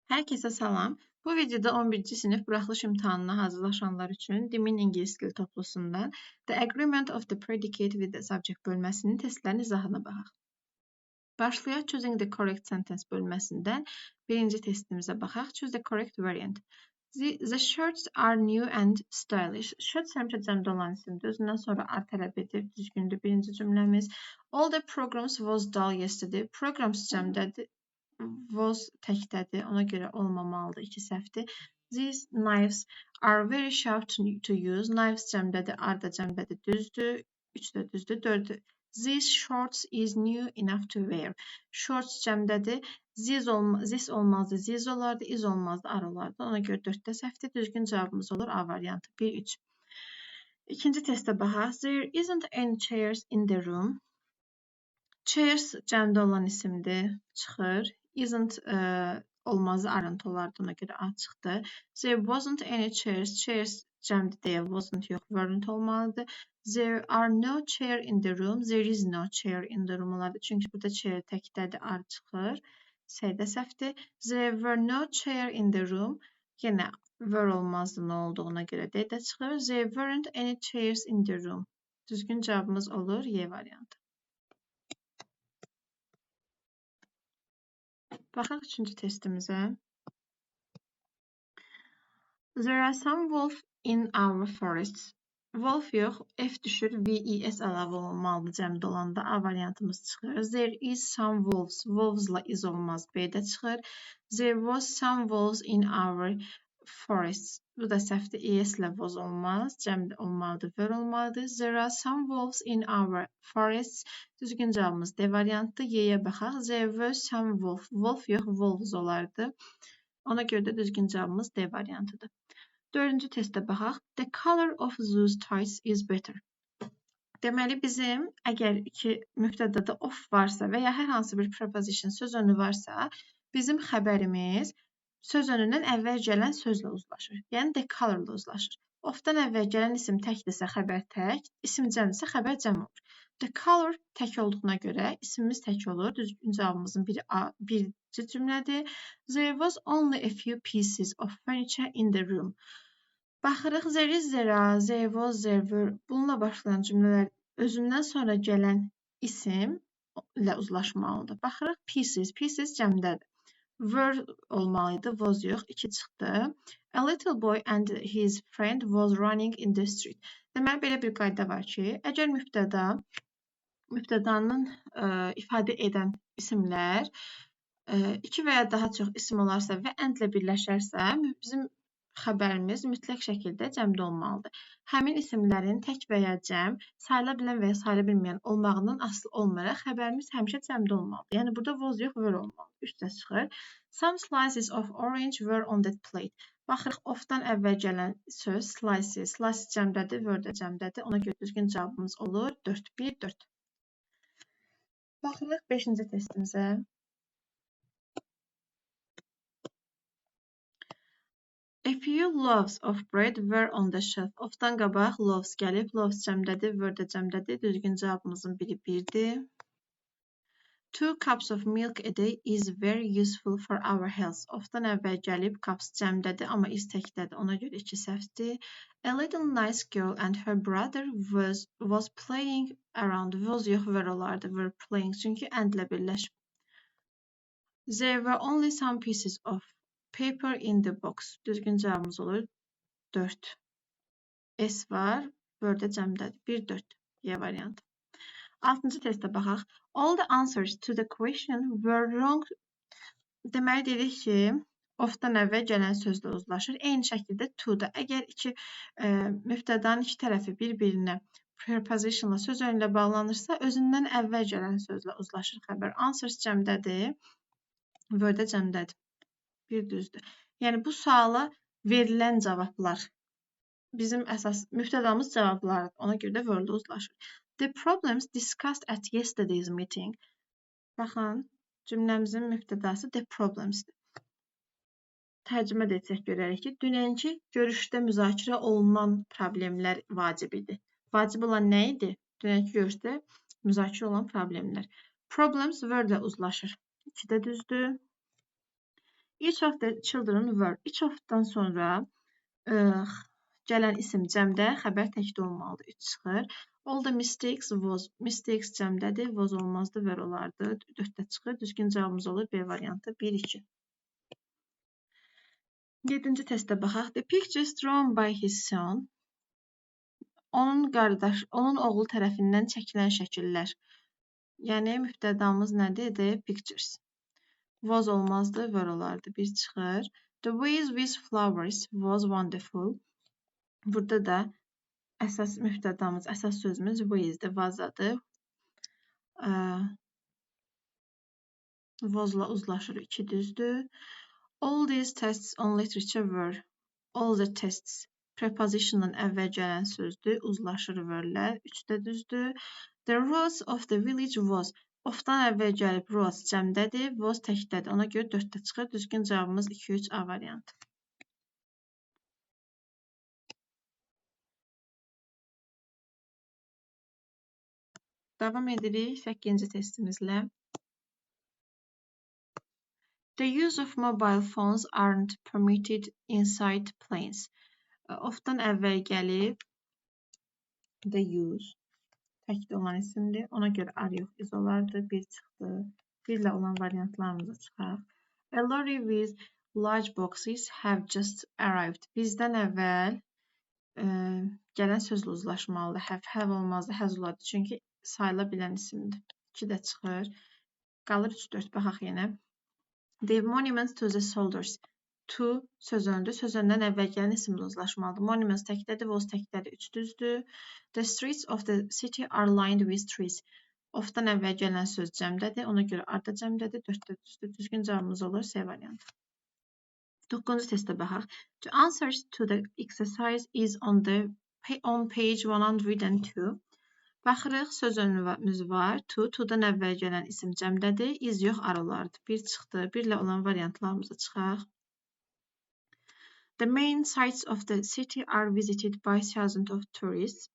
Herkese salam. Bu videoda 11-ci sinif buraxılış imtahanına hazırlaşanlar üçün Dimin İngilis dili toplusundan The Agreement of the Predicate with the Subject bölməsinin testlərin izahına baxaq. Başlayaq Choosing the Correct Sentence bölməsindən birinci testimizə baxaq. Choose the correct variant. The shirts are new and stylish. Shirts həmişə cəmdə olan isimdir. Özündən sonra ar tələb edir. Düzgündür birinci cümləmiz. All the programs was dull yesterday. Programs cəmdədir. Was təkdədir. Ona görə olmamalıdır. 2 səhvdir. These knives are very sharp to use. Knives cəmdədir. Are da cəmdədir. Düzdür. 3 də düzdür. 4. These shorts is new enough to wear. Shorts cəmdədir. This olmazdı. These olardı. Is olmazdı. Are olardı. Ona görə 4də səhvdir. Düzgün cavabımız olur A variantı. 1-3. İkinci testə baxaq. There isn't any chairs in the room. Chairs cəmdə olan isimdir. Çıxır. Isn't olmazdı. Aren't olardı. Ona görə A çıxdı. There wasn't any chairs. Chairs cəmdə deyə wasn't yox. Weren't olmalıdır. There are no chair in the room. There is no chair in the room olardı. Çünki burada chair təkdədir. Ar çıxır. S-də səhvdir. There were no chair in the room. Yenə were olmazdı nə olduğuna görə D-də çıxır. There weren't any chairs in the room. Düzgün cavabımız olur Y variantı. Baxaq üçüncü testimizə. There are some wolves in our forests. Wolf yox, F düşür, V-E-S əlavə olmalıdır cəmdə olanda A variantımız çıxır. There is some wolves. Wolves'la is olmaz, B-də çıxır. There was some wolves in our forests. Bu da səhvdir, E-S-lə was olmaz, cəmdə olmalıdır, were olmalıdır. There are some wolves in our forests. Düzgün cavabımız D variantdır. Y-yə baxaq. There were some wolves. Wolf yox, wolves olardı. Ona görə də düzgün cavabımız D variantıdır. Dördüncü testə baxaq. The color of those tights is better. Deməli, bizim əgər iki mübtədada of varsa və ya hər hansı bir preposition söz önü varsa, bizim xəbərimiz söz önündən əvvəl gələn sözlə uzlaşır. Yəni, the color-la uzlaşır. Of-dan əvvəl gələn isim təkdirsə xəbər tək, isim cəmdirsə xəbər cəm olur. The color tək olduğuna görə isimimiz tək olur. Düzgün cavabımızın biri A, birinci cümlədir. There was only a few pieces of furniture in the room. Baxırıq, there is, there are, there was, there were. Bununla başlayan cümlələr özündən sonra gələn isim ilə uzlaşmalıdır. Baxırıq, pieces. Pieces cəmdədir. Were olmalıydı, was yox. 2 çıxdı. A little boy and his friend was running in the street. Deməli, belə bir qayda var ki, əgər mübtədanın ifadə edən isimlər 2 və ya daha çox isim olarsa və and ilə birləşərsə, bizim xəbərimiz mütləq şəkildə cəmdə olmalıdır. Həmin isimlərin tək və ya cəm, sayıla bilən və ya sayıla bilməyən olmağından asılı olmayaraq xəbərimiz həmişə cəmdə olmalıdır. Yəni, burada was yox, were olmalıdır. 3də çıxır. Some slices of orange were on that plate. Baxırıq, of-dan əvvəl gələn söz slices. Slices cəmdədir, were də cəmdədir. Ona görə düzgün cavabımız olur 4-1-4. Baxırıq 5-ci testimizə. A few loaves of bread were on the shelf. Of-dan qabaq loaves gəlib. Loaves cəmdədir, were də cəmdədir. Düzgün cavabımızın biri 1-dir. 2 cups of milk a day is very useful for our health. Of-dan əvvəl gəlib, cups cəmdədir, amma is təkdədir. Ona görə 2 səhvdir. A little nice girl and her brother was playing around. Was yox, were olardı. Were playing, çünki and ilə birləşib. There were only some pieces of paper in the box. Düzgün cavabımız olur 4. S var, were də cəmdədir. 1-4 Y variantı. 6-cı testə baxaq. All the answers to the question were wrong. Deməli, dedik ki, of-dan əvvəl gələn sözlə uzlaşır. Eyni şəkildə to-da. Əgər mübtədanın iki tərəfi bir-birinə prepositionla söz önündə bağlanırsa, özündən əvvəl gələn sözlə uzlaşır xəbər. Answers cəmdədir, were də cəmdədir. Bir düzdür. Yəni, bu suala verilən cavablar bizim əsas mübtədamız cavablardır. Ona görə də were-də uzlaşır. The problems discussed at yesterday's meeting. Baxın, cümləmizin mübtədası the problemsdir. Tərcümə etsək görərik ki, dünənki görüşdə müzakirə olunan problemlər vacib idi. Vacib olan nə idi? Dünənki görüşdə müzakirə olan problemlər. Problems were-də uzlaşır. 2də düzdür. Each of the children were. Each of'dan sonra gələn isim cəmdə, xəbər təkdə olmalıdır. 3 çıxır. All the mistakes was. Mistakes cəmdədir. Was olmazdı, were olardı. 4-də çıxır. Düzgün cavabımız olur B variantı. 1-2. 7-ci testə baxaq. The pictures drawn by his son. Onun oğlu tərəfindən çəkilən şəkillər. Yəni mübtədamız nədir? The pictures. Was olmazdı, were olardı. 1 çıxır. The vase with flowers was wonderful. Burada da əsas mübtədamız, əsas sözümüz vase'dir, vazadır. Was-la uzlaşır, 2 düzdür. All these tests on literature were. All the tests. Preposition'ın əvvəl gələn sözdür, uzlaşır were-lə, 3-də düzdür. The rose of the village was. Of-dan əvvəl gəlib rose cəmdədir, was təkdədir. Ona görə 4-də çıxır. Düzgün cavabımız 2-3 A variantı. Davam edirik 8-ci testimizlə. The use of mobile phones aren't permitted inside planes. Of-dan əvvəl gəlib the use təkdə olan isimdir. Ona görə are yox, is olardı. 1 çıxdı. 1 ilə olan variantlarımıza çıxaq. A lorry with large boxes have just arrived. Bizdən əvvəl gələn sözlə uzlaşmalıdır. Have olmazdı, has olardı. Çünki sayıla bilən isimdir. 2 də çıxır. Qalır 3-4. Baxaq yenə. The monuments to the soldiers. To sözöndür. Sözöndən əvvəl gələn isimlə uzlaşmalıdır. Monuments təkdədir, was təkdədir. 3 düzdür. The streets of the city are lined with trees. Of-dan əvvəl gələn söz cəmdədir. Ona görə arda cəmdədir. 4-də düzdür. Düzgün cavabımız olur C variantı. 9-cu testə baxaq. The answers to the exercise is on page 102. Baxırıq, söz önümüz var. To-dan əvvəl gələn isim cəmdədir. Is yox, are olardı. 1 çıxdı. 1 ilə olan variantlarımıza çıxaq. The main sites of the city are visited by thousands of tourists.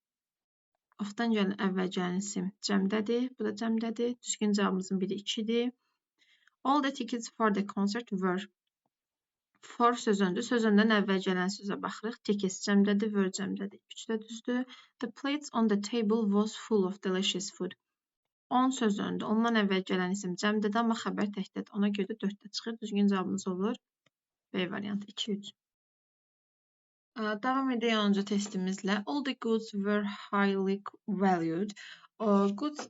Of-dan əvvəl gələn isim cəmdədir. Bu da cəmdədir. Düzgün cavabımızın biri 2-dir. All the tickets for the concert were. For sözöndür. Sözöndən əvvəl gələn sözə baxırıq. Tickets cəmdədir, were cəmdədir. 3-də düzdür. The plates on the table was full of delicious food. On sözöndür. Ondan əvvəl gələn isim cəmdədir, amma xəbər təkdədir. Ona görə də 4-də çıxır. Düzgün cavabımız olur B variantı 2-3. Davam edək 10-cu testimizlə. All the goods were highly valued. Goods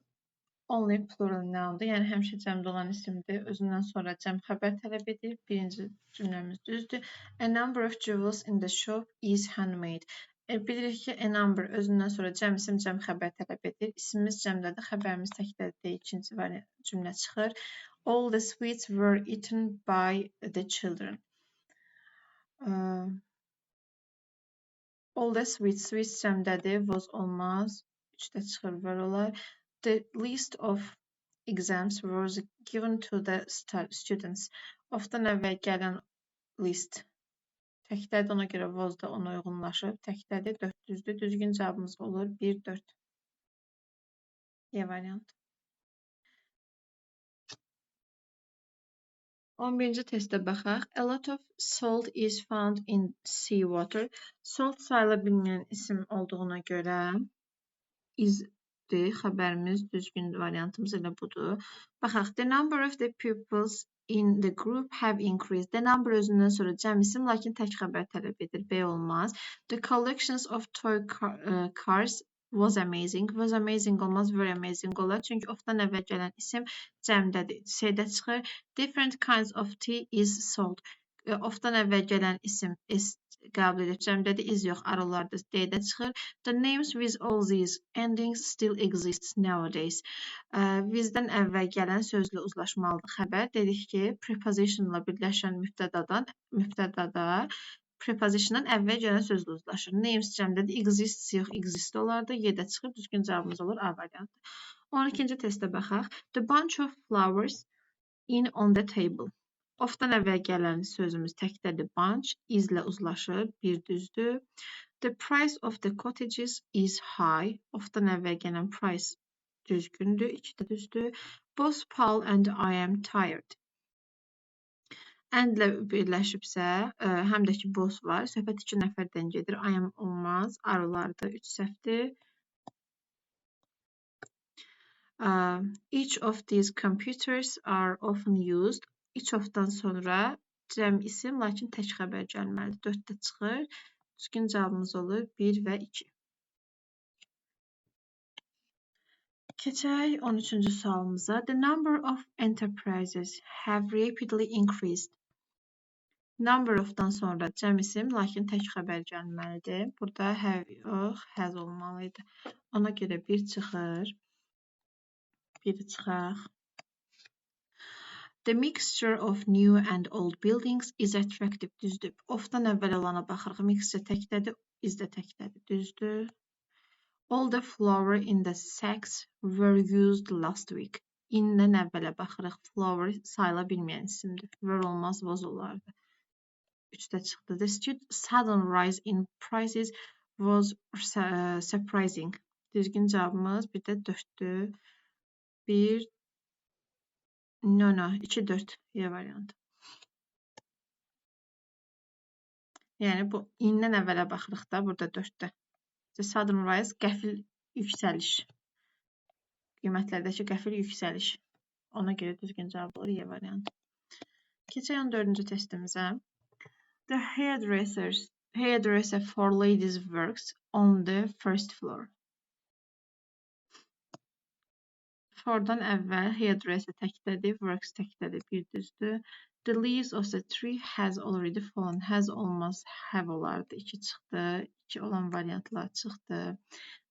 only plural noundur. Yəni həmişə cəmdə olan isimdir. Özündən sonra cəm xəbər tələb edir. Birinci cümləmiz düzdür. A number of jewels in the shop is handmade. Bilirik ki, a number özündən sonra cəm isim cəm xəbər tələb edir. İsimimiz cəmdədir, xəbərimiz təkdədir. İkinci cümlə çıxır. All the sweets were eaten by the children. All the sweets cəmdədir, was olmaz. 3-də çıxır, were olar. The list of exams was given to the students. Of-dan əvvəl gələn list təkdədir, ona görə was da ona uyğunlaşıb. Təkdədir, 4 düzdür. Düzgün cavabımız olur 1-4. E variantı. 11-ci testə baxaq. A lot of salt is found in seawater. Salt sayıla bilməyən isim olduğuna görə isdir. Xəbərimiz düzgün variantımız elə budur. Baxaq. The number of the pupils in the group have increased. The number özündən sonra cəm isim, lakin tək xəbər tələb edir. B olmaz. The collections of toy cars was amazing. Was amazing olmaz, were amazing olar. Çünki of-dan əvvəl gələn isim cəmdədir. C-də çıxır. Different kinds of tea is sold. Of-dan əvvəl gələn isim qəbul edib cəmdədir. Is yox, are olardı. D-də çıxır. The names with all these endings still exists nowadays. Bizdən əvvəl gələn sözlə uzlaşmalıdır xəbər. Dedik ki, prepositionla birləşən mübtədada prepositiondan əvvəl gələn sözlə uzlaşır. Names cəmdədir. Exists yox, exist olardı. Y-də çıxır. Düzgün cavabımız olur A variantı. 12-ci testə baxaq. The bunch of flowers in on the table. Of-dan əvvəl gələn sözümüz təkdədir. Bunch izlə uzlaşır. 1 düzdür. The price of the cottages is high. Of-dan əvvəl gələn price düzgündür. 2 də düzdür. Both Paul and I am tired. And-lə birləşibsə, həm də ki both var. Söhbət 2 nəfərdən gedir. I am olmaz. Are olardı. 3 səhvdir. Each of these computers are often used. Each of-dan sonra cəm isim, lakin tək xəbər gəlməlidir. 4-də çıxır. Düzgün cavabımız olur 1 və 2. Keçək 13-cü sualımıza. The number of enterprises have rapidly increased. Number of-dan sonra cəm isim, lakin tək xəbər gəlməlidir. Burada have yox, has olmalıydı. Ona görə 1 çıxır. 1 çıxaq. The mixture of new and old buildings is attractive. Düzdür. Of-dan əvvəl olana baxırıq. Mixture təkdədir, is də təkdədir. Düzdür. All the flour in the sacks were used last week. In-dən əvvələ baxırıq. Flour sayıla bilməyən isimdir. Were olmaz, was olardı. 3-də çıxdı. The sudden rise in prices was surprising. Düzgün cavabımız bir də 4-dür. 1 No, 2-4 Y variantı. Yəni bu in-dən əvvələ baxırıq da burada 4-də. The sudden rise qəfil yüksəliş. Qiymətlərdəki qəfil yüksəliş. Ona görə düzgün cavab olur Y variantı. Keçək 14-cü testimizə. The hairdresser for ladies works on the first floor. For-dan əvvəl hairdresser təkdədir, works təkdədir, bir düzdür. The leaves of the tree has already fallen. Has olmaz, have olardı. 2 çıxdı. 2 olan variantlar çıxdı.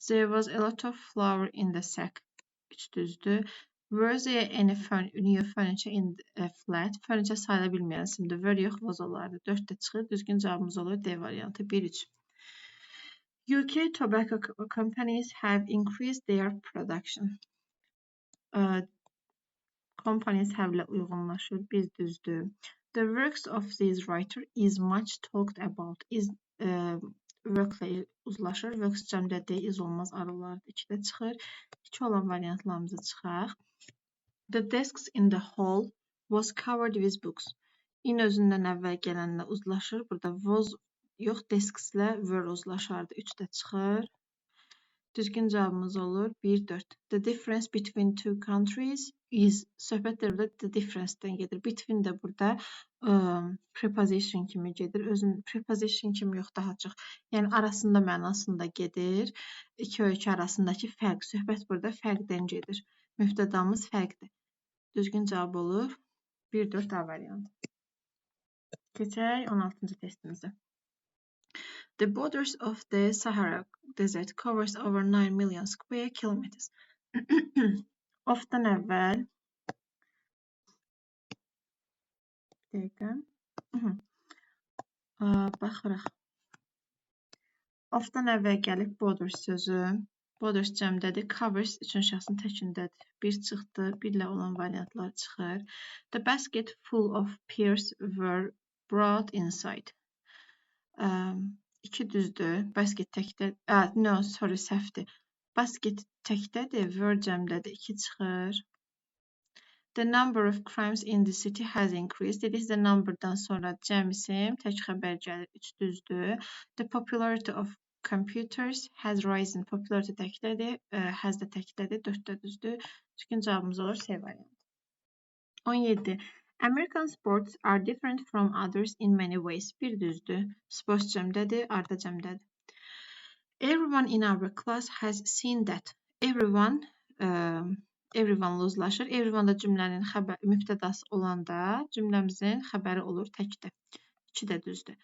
There was a lot of flour in the sack. 3 düzdür. Was there any new furniture in a flat? Furniture sayıla bilməyən isimdir. Were yox, was olardı. 4-də çıxır. Düzgün cavabımız olur D variantı. 1-3. UK tobacco companies have increased their production. Companies have-lə uyğunlaşır. Bir düzdür. The works of this writer is much talked about. Is work-lə uzlaşır. Works cəmdə deyil, is olmaz, arılardı. 2-də çıxır. 2 olan variantlarımızı çıxaq. The desks in the hall was covered with books. In özündən əvvəl gələnlə uzlaşır. Burada was yox, desks-lə were uzlaşardı. 3-də çıxır. Düzgün cavabımız olur 1-4. The difference between two countries is söhbətlər burada the difference-dən gedir. Between də burada preposition kimi gedir. Özün preposition kimi yox, daha çox. Yəni arasında mənasında gedir. İki ölkə arasındakı fərq. Söhbət burada fərqdən gedir. Müftədamız fərqdir. Düzgün cavab olur 1-4 A variantı. Keçək 16-cı testimizə. The borders of the Sahara Desert covers over 9 million square kilometers. Of-dan əvvəl baxırıq. Of-dan əvvəl gəlib borders sözü. Borders cəmdədir. Covers üçün şəxsin təkindədir. 1 çıxdı. 1 ilə olan variantlar çıxır. The basket full of pears were brought inside. 2 düzdür. Basket təkdədir. Səhvdir. Basket təkdədir. Were cəmdədir. 2 çıxır. The number of crimes in the city has increased. Dedik the number-dan sonra cəm isim, tək xəbər gəlir. 3 düzdür. The popularity of computers has risen. Popularity təkdədir. Has da təkdədir. 4-də düzdür. Düzgün cavabımız olur C variantı. 17. American sports are different from others in many ways. Bir düzdür. Sports cəmdədir, arda cəmdədir. Everyone in our class has seen that. Everyone uzlaşır. Everyone da cümlənin mübtədası olanda cümləmizin xəbəri olur təkdə. 2 də düzdür.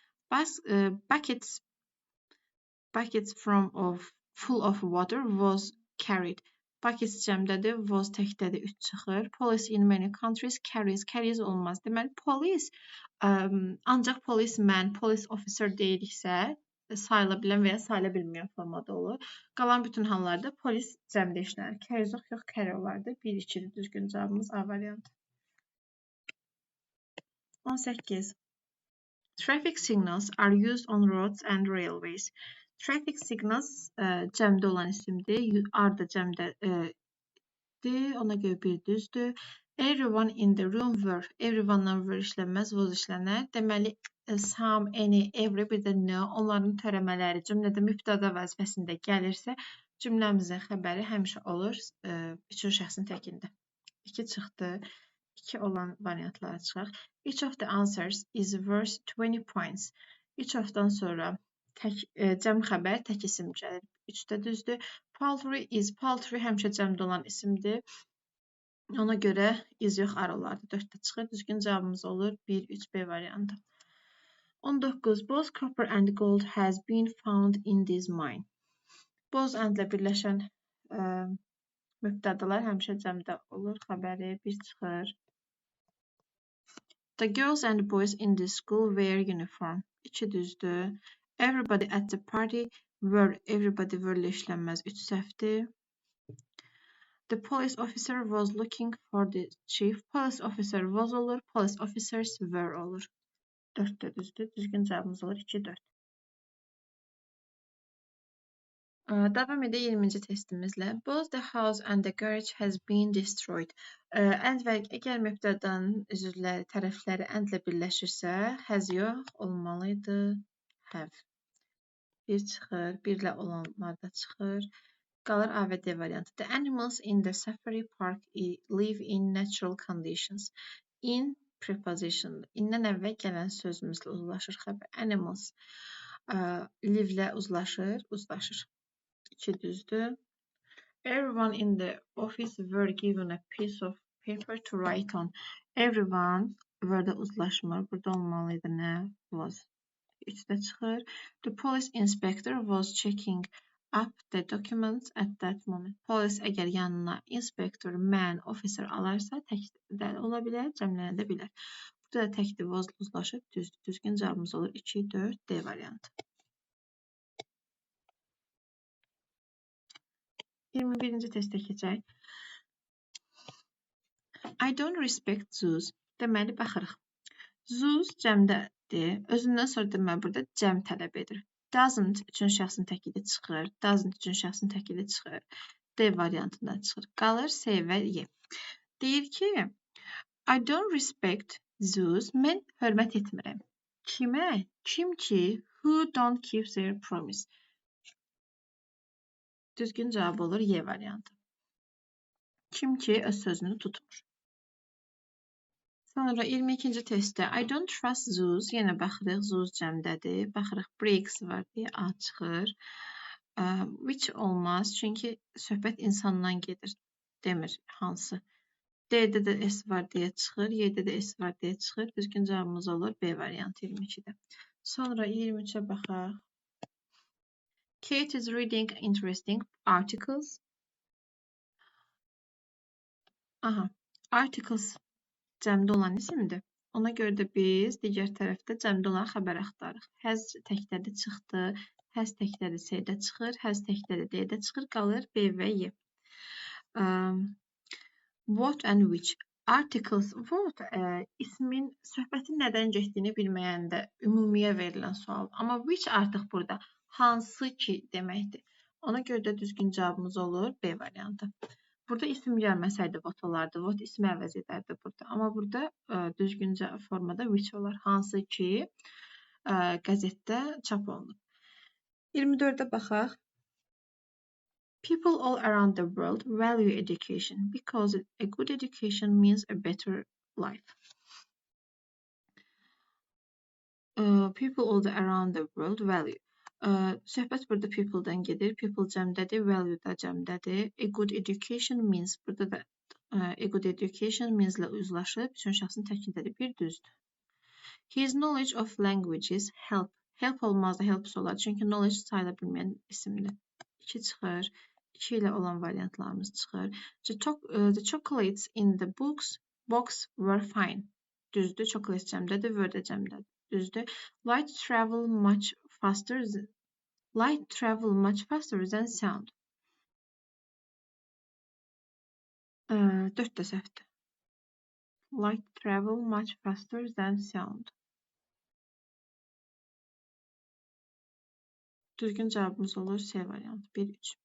Buckets full of water was carried. Buckets cəmdədir, was təkdədir, 3 çıxır. Police in many countries carries olmaz. Deməli, police ancaq policeman, police officer deyiriksə, sayıla bilən və ya sayıla bilməyən formada olur. Qalan bütün hallarda polis cəmdə işlənir. Carries yox, carry olardı. 1-2-dir. Düzgün cavabımız A variantı. 18. Traffic signals are used on roads and railways. Traffic signals cəmdə olan isimdir. Are da cəmdədir. Ona görə bir düzdür. Everyone in the room were. Everyone-dan were işlənməz, was işlənər. Deməli, some, any, every, bir də no. Onların törəmələri cümlədə mübtəda vəzifəsində gəlirsə, cümləmizin xəbəri həmişə olur üçüncü şəxsin təkində. 2 çıxdı. 2 olan variantlara çıxaq. Each of the answers is worth 20 points. Each of-dan sonra cəm xəbər tək isim gəlir. 3-də düzdür. Poultry is. Poultry həmişə cəmdə olan isimdir. Ona görə iz yox, ar olardı. 4-də çıxır. Düzgün cavabımız olur 1-3-B variantı. 19. Both copper and gold has been found in this mine. Boz əndlə birləşən mübtədalar həmişə cəmdə olur. Xəbəri 1 çıxır. The girls and boys in this school wear uniform. 2 düzdür. Everybody at the party were. Everybody were işlənməz. 3 səhvdir. The police officer was looking for the chief. Police officer was olur. Police officers were olur. 4-də düzdür. Düzgün cavabımız olur 2-4. Davam edək 20-ci testimizlə. Both the house and the garage has been destroyed. Ənd və əgər mübtədanın üzvləri, tərəfləri əndlə birləşirsə, has yox, olmalıydı have. 1 çıxır, 1 ilə olanlar da çıxır. Qalır A və D variantı. The animals in the safari park live in natural conditions. In preposition. İndən əvvəl gələn sözümüzlə uzlaşır xəbər. Animals live-lə uzlaşır. 2 düzdür. Everyone in the office were given a piece of paper to write on. Everyone were-də uzlaşmır. Burada olmalıydı nə? Was. 3-də çıxır. The police inspector was checking up the documents at that moment. Polis əgər yanına inspektor, man, officer alarsa tək də ola bilər, cəmlənə də bilər. Burada da təkdir, was uzlaşıb, düzdür. Düzgün cavabımız olur 2, 4, D variantı. 21-ci testə keçək. I don't respect zoos. Deməli, baxırıq. Zoos cəmdədir. Özündən sonra deməli, burada cəm tələb edir. Doesn't üçüncü şəxsin təkidi çıxır. Doesn't üçüncü şəxsin təkidi çıxır. D variantında çıxır. Qalır C və Y. Deyir ki, I don't respect zoos. Mən hörmət etmirəm. Kimə? Kim ki, who don't keep their promise. Düzgün cavab olur Y variantı. Kim ki, öz sözünü tutmur. Sonra 22-ci testdə I don't trust zoos. Yenə baxırıq, zoos cəmdədir. Baxırıq, breaks var deyə A çıxır. Which olmaz, çünki söhbət insandan gedir. Demir hansı. D-də də S var deyə çıxır. Y-də də S var deyə çıxır. Düzgün cavabımız olur B variantı 22-də. Sonra 23-ə baxaq. Kate is reading interesting articles. Articles cəmdə olan isimdir. Ona görə də biz digər tərəfdə cəmdə olan xəbər axtarırıq. Has təkdədir çıxdı, has təkdədir C-də çıxır, has təkdədir D-də çıxır, qalır B və Y. What and which. Articles, what ismin söhbətin nədən getdiyini bilməyəndə ümumiyə verilən sual. Amma which artıq burada hansı ki deməkdir. Ona görə də düzgün cavabımız olur B variantı. Burada isim gəlməsəydi what olardı. What ismi əvəz edərdi burada. Amma burada düzgüncə formada which olar. Hansı ki qəzetdə çap olunur. 24-də baxaq. People all around the world value education because a good education means a better life. People all around the world value. Söhbət burada people-dan gedir. People cəmdədir, value da cəmdədir. A good education means. Burada da a good education means-lə uzlaşıb. Üçüncü şəxsin təkindədir. Bir düzdür. His knowledge of languages help. Help olmaz da helps olar. Çünki knowledge sayıla bilməyən isimdir. 2 çıxır. 2 ilə olan variantlarımız çıxır. The chocolates in the box were fine. Düzdür. Chocolate cəmdədir. Were də cəmdədir. Düzdür. Light travel much faster than sound. 4 də səhvdir. Light travel much faster than sound. Düzgün cavabımız olur C variantı. 1-3.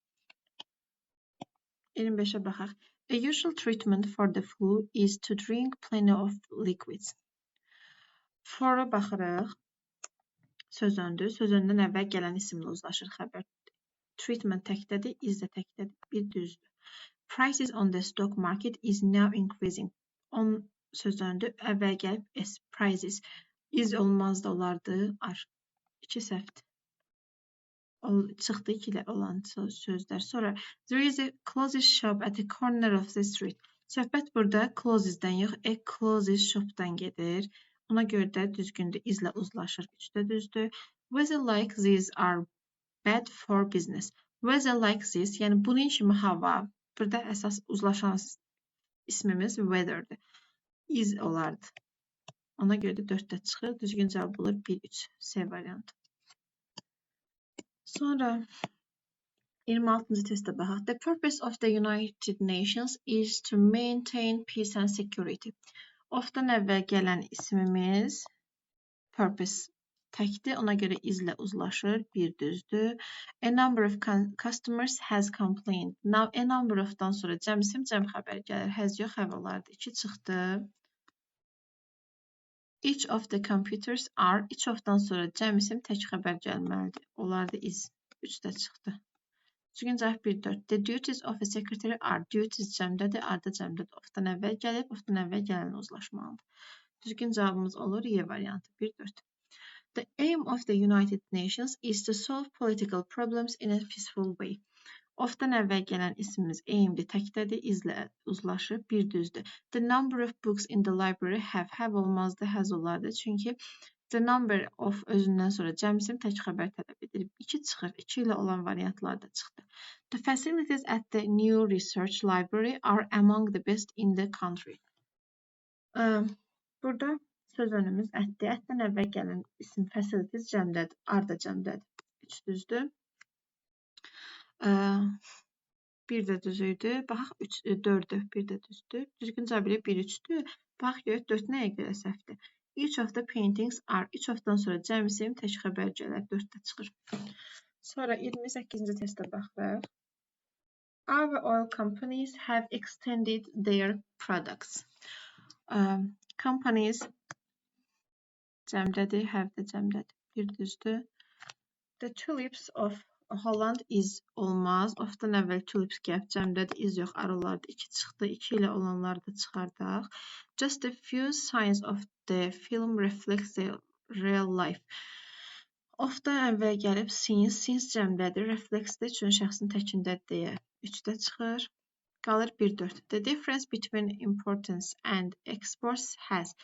25-ə baxaq. A usual treatment for the flu is to drink plenty of liquids. For-a baxırıq. Sözöndür. Sözöndən əvvəl gələn isimlə uzlaşır xəbər. Treatment təkdədir, is də təkdədir. Bir düzdür. Prices on the stock market is now increasing. On sözöndür. Əvvəl gəlib S. Prices. Is olmaz da olardı. Ar. 2 səhvdir. Çıxdı 2 ilə olan sözlər. Sonra, there is a clothes shop at the corner of the street. Söhbət burada clothesdən yox, a clothes shopdan gedir. Ona görə də düzgündür, izlə uzlaşır. 3 də düzdür. Weather like these are bad for business. Weather like this, yəni bunun kimi hava. Burada əsas uzlaşan ismimiz weather'dır. Is olardı. Ona görə də 4də çıxır. Düzgün cavab olur 1-3. C variantı. Sonra 26-cı testə baxaq. The purpose of the United Nations is to maintain peace and security. Ofdan əvvəl gələn ismimiz purpose təkdir. Ona görə izlə uzlaşır. 1 düzdür. A number of customers has complained. Now, a number of'dan sonra cəm isim, cəm xəbər gəlir. Has yox, have olardı. 2 çıxdı. Each of the computers are. Each of'dan sonra cəm isim, tək xəbər gəlməlidir. Olardı is. 3 də çıxdı. Düzgün cavab 1-4. The duties of a secretary are. Duties cəmdədir, are da cəmdədir. Ofdan əvvəl gəlib, ofdan əvvəl gələn uzlaşmalıdır. Düzgün cavabımız olur Y variantı 1-4. The aim of the United Nations is to solve political problems in a peaceful way. Ofdan əvvəl gələn ismimiz aimdir, təkdədir, izlə uzlaşır, 1 düzdür. The number of books in the library have olmazdı, has olardı. Çünki the number of özündən sonra cəm isim tək xəbər tələb edilir. 2 çıxır, 2 ilə olan variantlar da çıxdı. The facilities at the new research library are among the best in the country. Burada söz önümüz ətdir. Ətdən əvvəl gələn isim facilities cəmdədir, are da cəmdədir. 3 düzdür. 1 də düz idi. Baxaq 4-dür, 1 də düzdür. Düzgün cavab 1-3-dür. Bax görək 4 nəyə görə səhvdir. Each of the paintings are. Each of-dan sonra cəm isim tək xəbər gələr, 4də çıxır. Sonra 28-ci testə baxırıq. Our oil companies have extended their products. Companies cəmdədir, have də cəmdədir. 1 düzdür. The tulips of Holland is olmaz. Ofdan əvvəl tulips gəlib cəmdədir, is yox, ar olardı. 2 çıxdı, 2 ilə olanları da çıxardaq. Just a few signs of the film reflects the real life. Ofdan əvvəl gəlib since cəmdədir, reflexdir, üçün şəxsin təkindədir deyə 3də çıxır. Qalır 1-4. The difference between importance and exports has.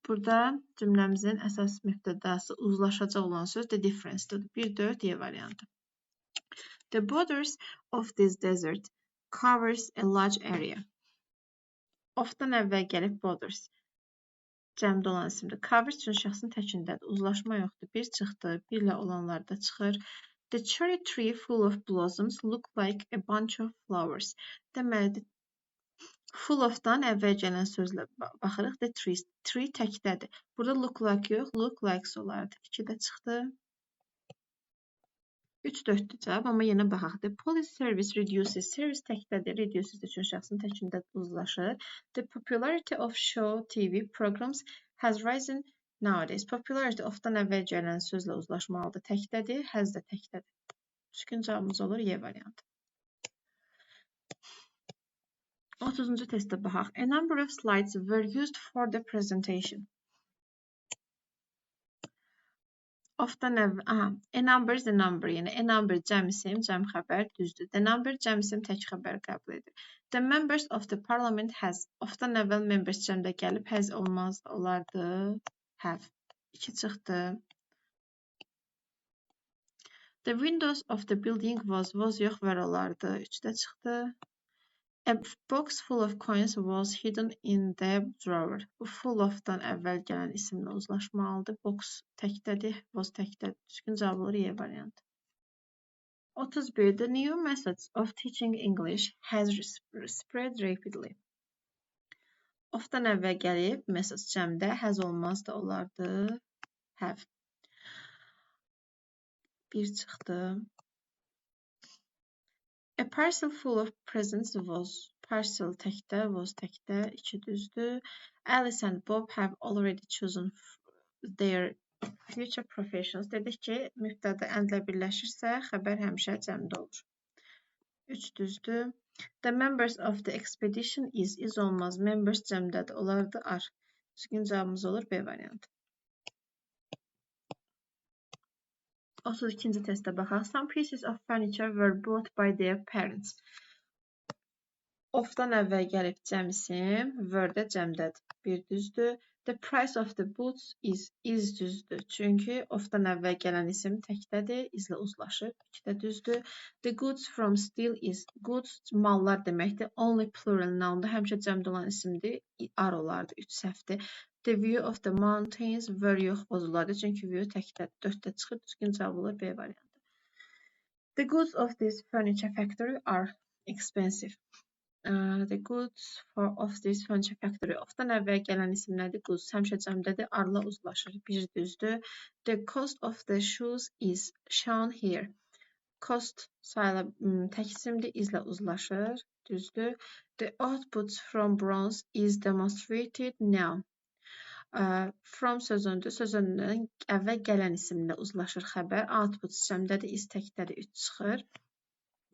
Burada cümləmizin əsas mübtədası uzlaşacaq olan söz the difference-dir. 1-4 Y variantı. The borders of this desert covers a large area. Ofdan əvvəl gəlib borders. Cəmdə olan isimdir. Covers üçün şəxsin təkindədir. Uzlaşma yoxdur. 1 çıxdı. 1 ilə olanlar da çıxır. The cherry tree full of blossoms look like a bunch of flowers. Deməli, full of-dan əvvəl gələn sözlə baxırıq. The tree təkdədir. Burada look like yox, look likes olardı. 2 də çıxdı. 3-4-dür cavab, amma yenə baxaq. The police service reduces. Service təkdədir, reduces üçün şəxsin təkində uzlaşır. The popularity of show TV programs has risen nowadays. Popularity ofdan əvvəl gələn sözlə uzlaşmalıdır. Təkdədir, has da təkdədir. Düzgün cavabımız olur Y variantı. 30-cu testə baxaq. A number of slides were used for the presentation. Ofdan əvvəl, a number is a number, yəni a number cəm isim, cəm xəbər düzdür. The number cəm isim tək xəbər qəbul edir. The members of the parliament has. Ofdan əvvəl members cəmdə gəlib, has olmaz, olardı, have. 2 çıxdı. The windows of the building was yox, var olardı, 3də çıxdı. A box full of coins was hidden in the drawer. Bu full of-dan əvvəl gələn isimlə uzlaşmalıdır. Box təkdədir, was təkdədir. Düzgün cavab olur Y variantı. 31. The new methods of teaching English has spread rapidly. Ofdan əvvəl gəlib, methods cəmdə, has olmaz da olardı, have. 1 çıxdı. A parcel full of presents was Parcel təkdə, was təkdə, 2 düzdür. Alice and Bob have already chosen their future professions. Dedik ki, mübtəda and-lə birləşirsə, xəbər həmişə cəmdə olur. 3 düzdür. The members of the expedition is olmaz. Members cəmdədir. Onlar da are. Düzgün cavabımız olur B variantı. 32-ci testə baxaq. Some pieces of furniture were bought by their parents. Of-dan əvvəl gəlib cəmsim, were-də cəmdədir. 1 düzdür. The price of the boots is düzdür. Çünki of-dan əvvəl gələn isim təkdədir, izlə uzlaşır. 2 də düzdür. The goods from steel is goods, mallar deməkdir. Only plural noun-da həmişə cəmdə olan isimdir. Are olardı, 3 səhvdir. The view of the mountains were yox bozulardı. Çünki view təkdədir. 4-də çıxır. Düzgün cavab olur B variantı. The goods of this furniture factory are expensive. The goods of this furniture factory. Of-dan əvvəl gələn isim nədir? Goods. Həmişə cəmdədir. Are-la uzlaşır. 1 düzdür. The cost of the shoes is shown here. Cost sayıla tək isimdir. İzlə uzlaşır. Düzdür. The output from bronze is demonstrated now. From sözündür. Sözündən əvvəl gələn isimlə uzlaşır xəbər. Output cəmdədir. Is təkdədir. 3 çıxır.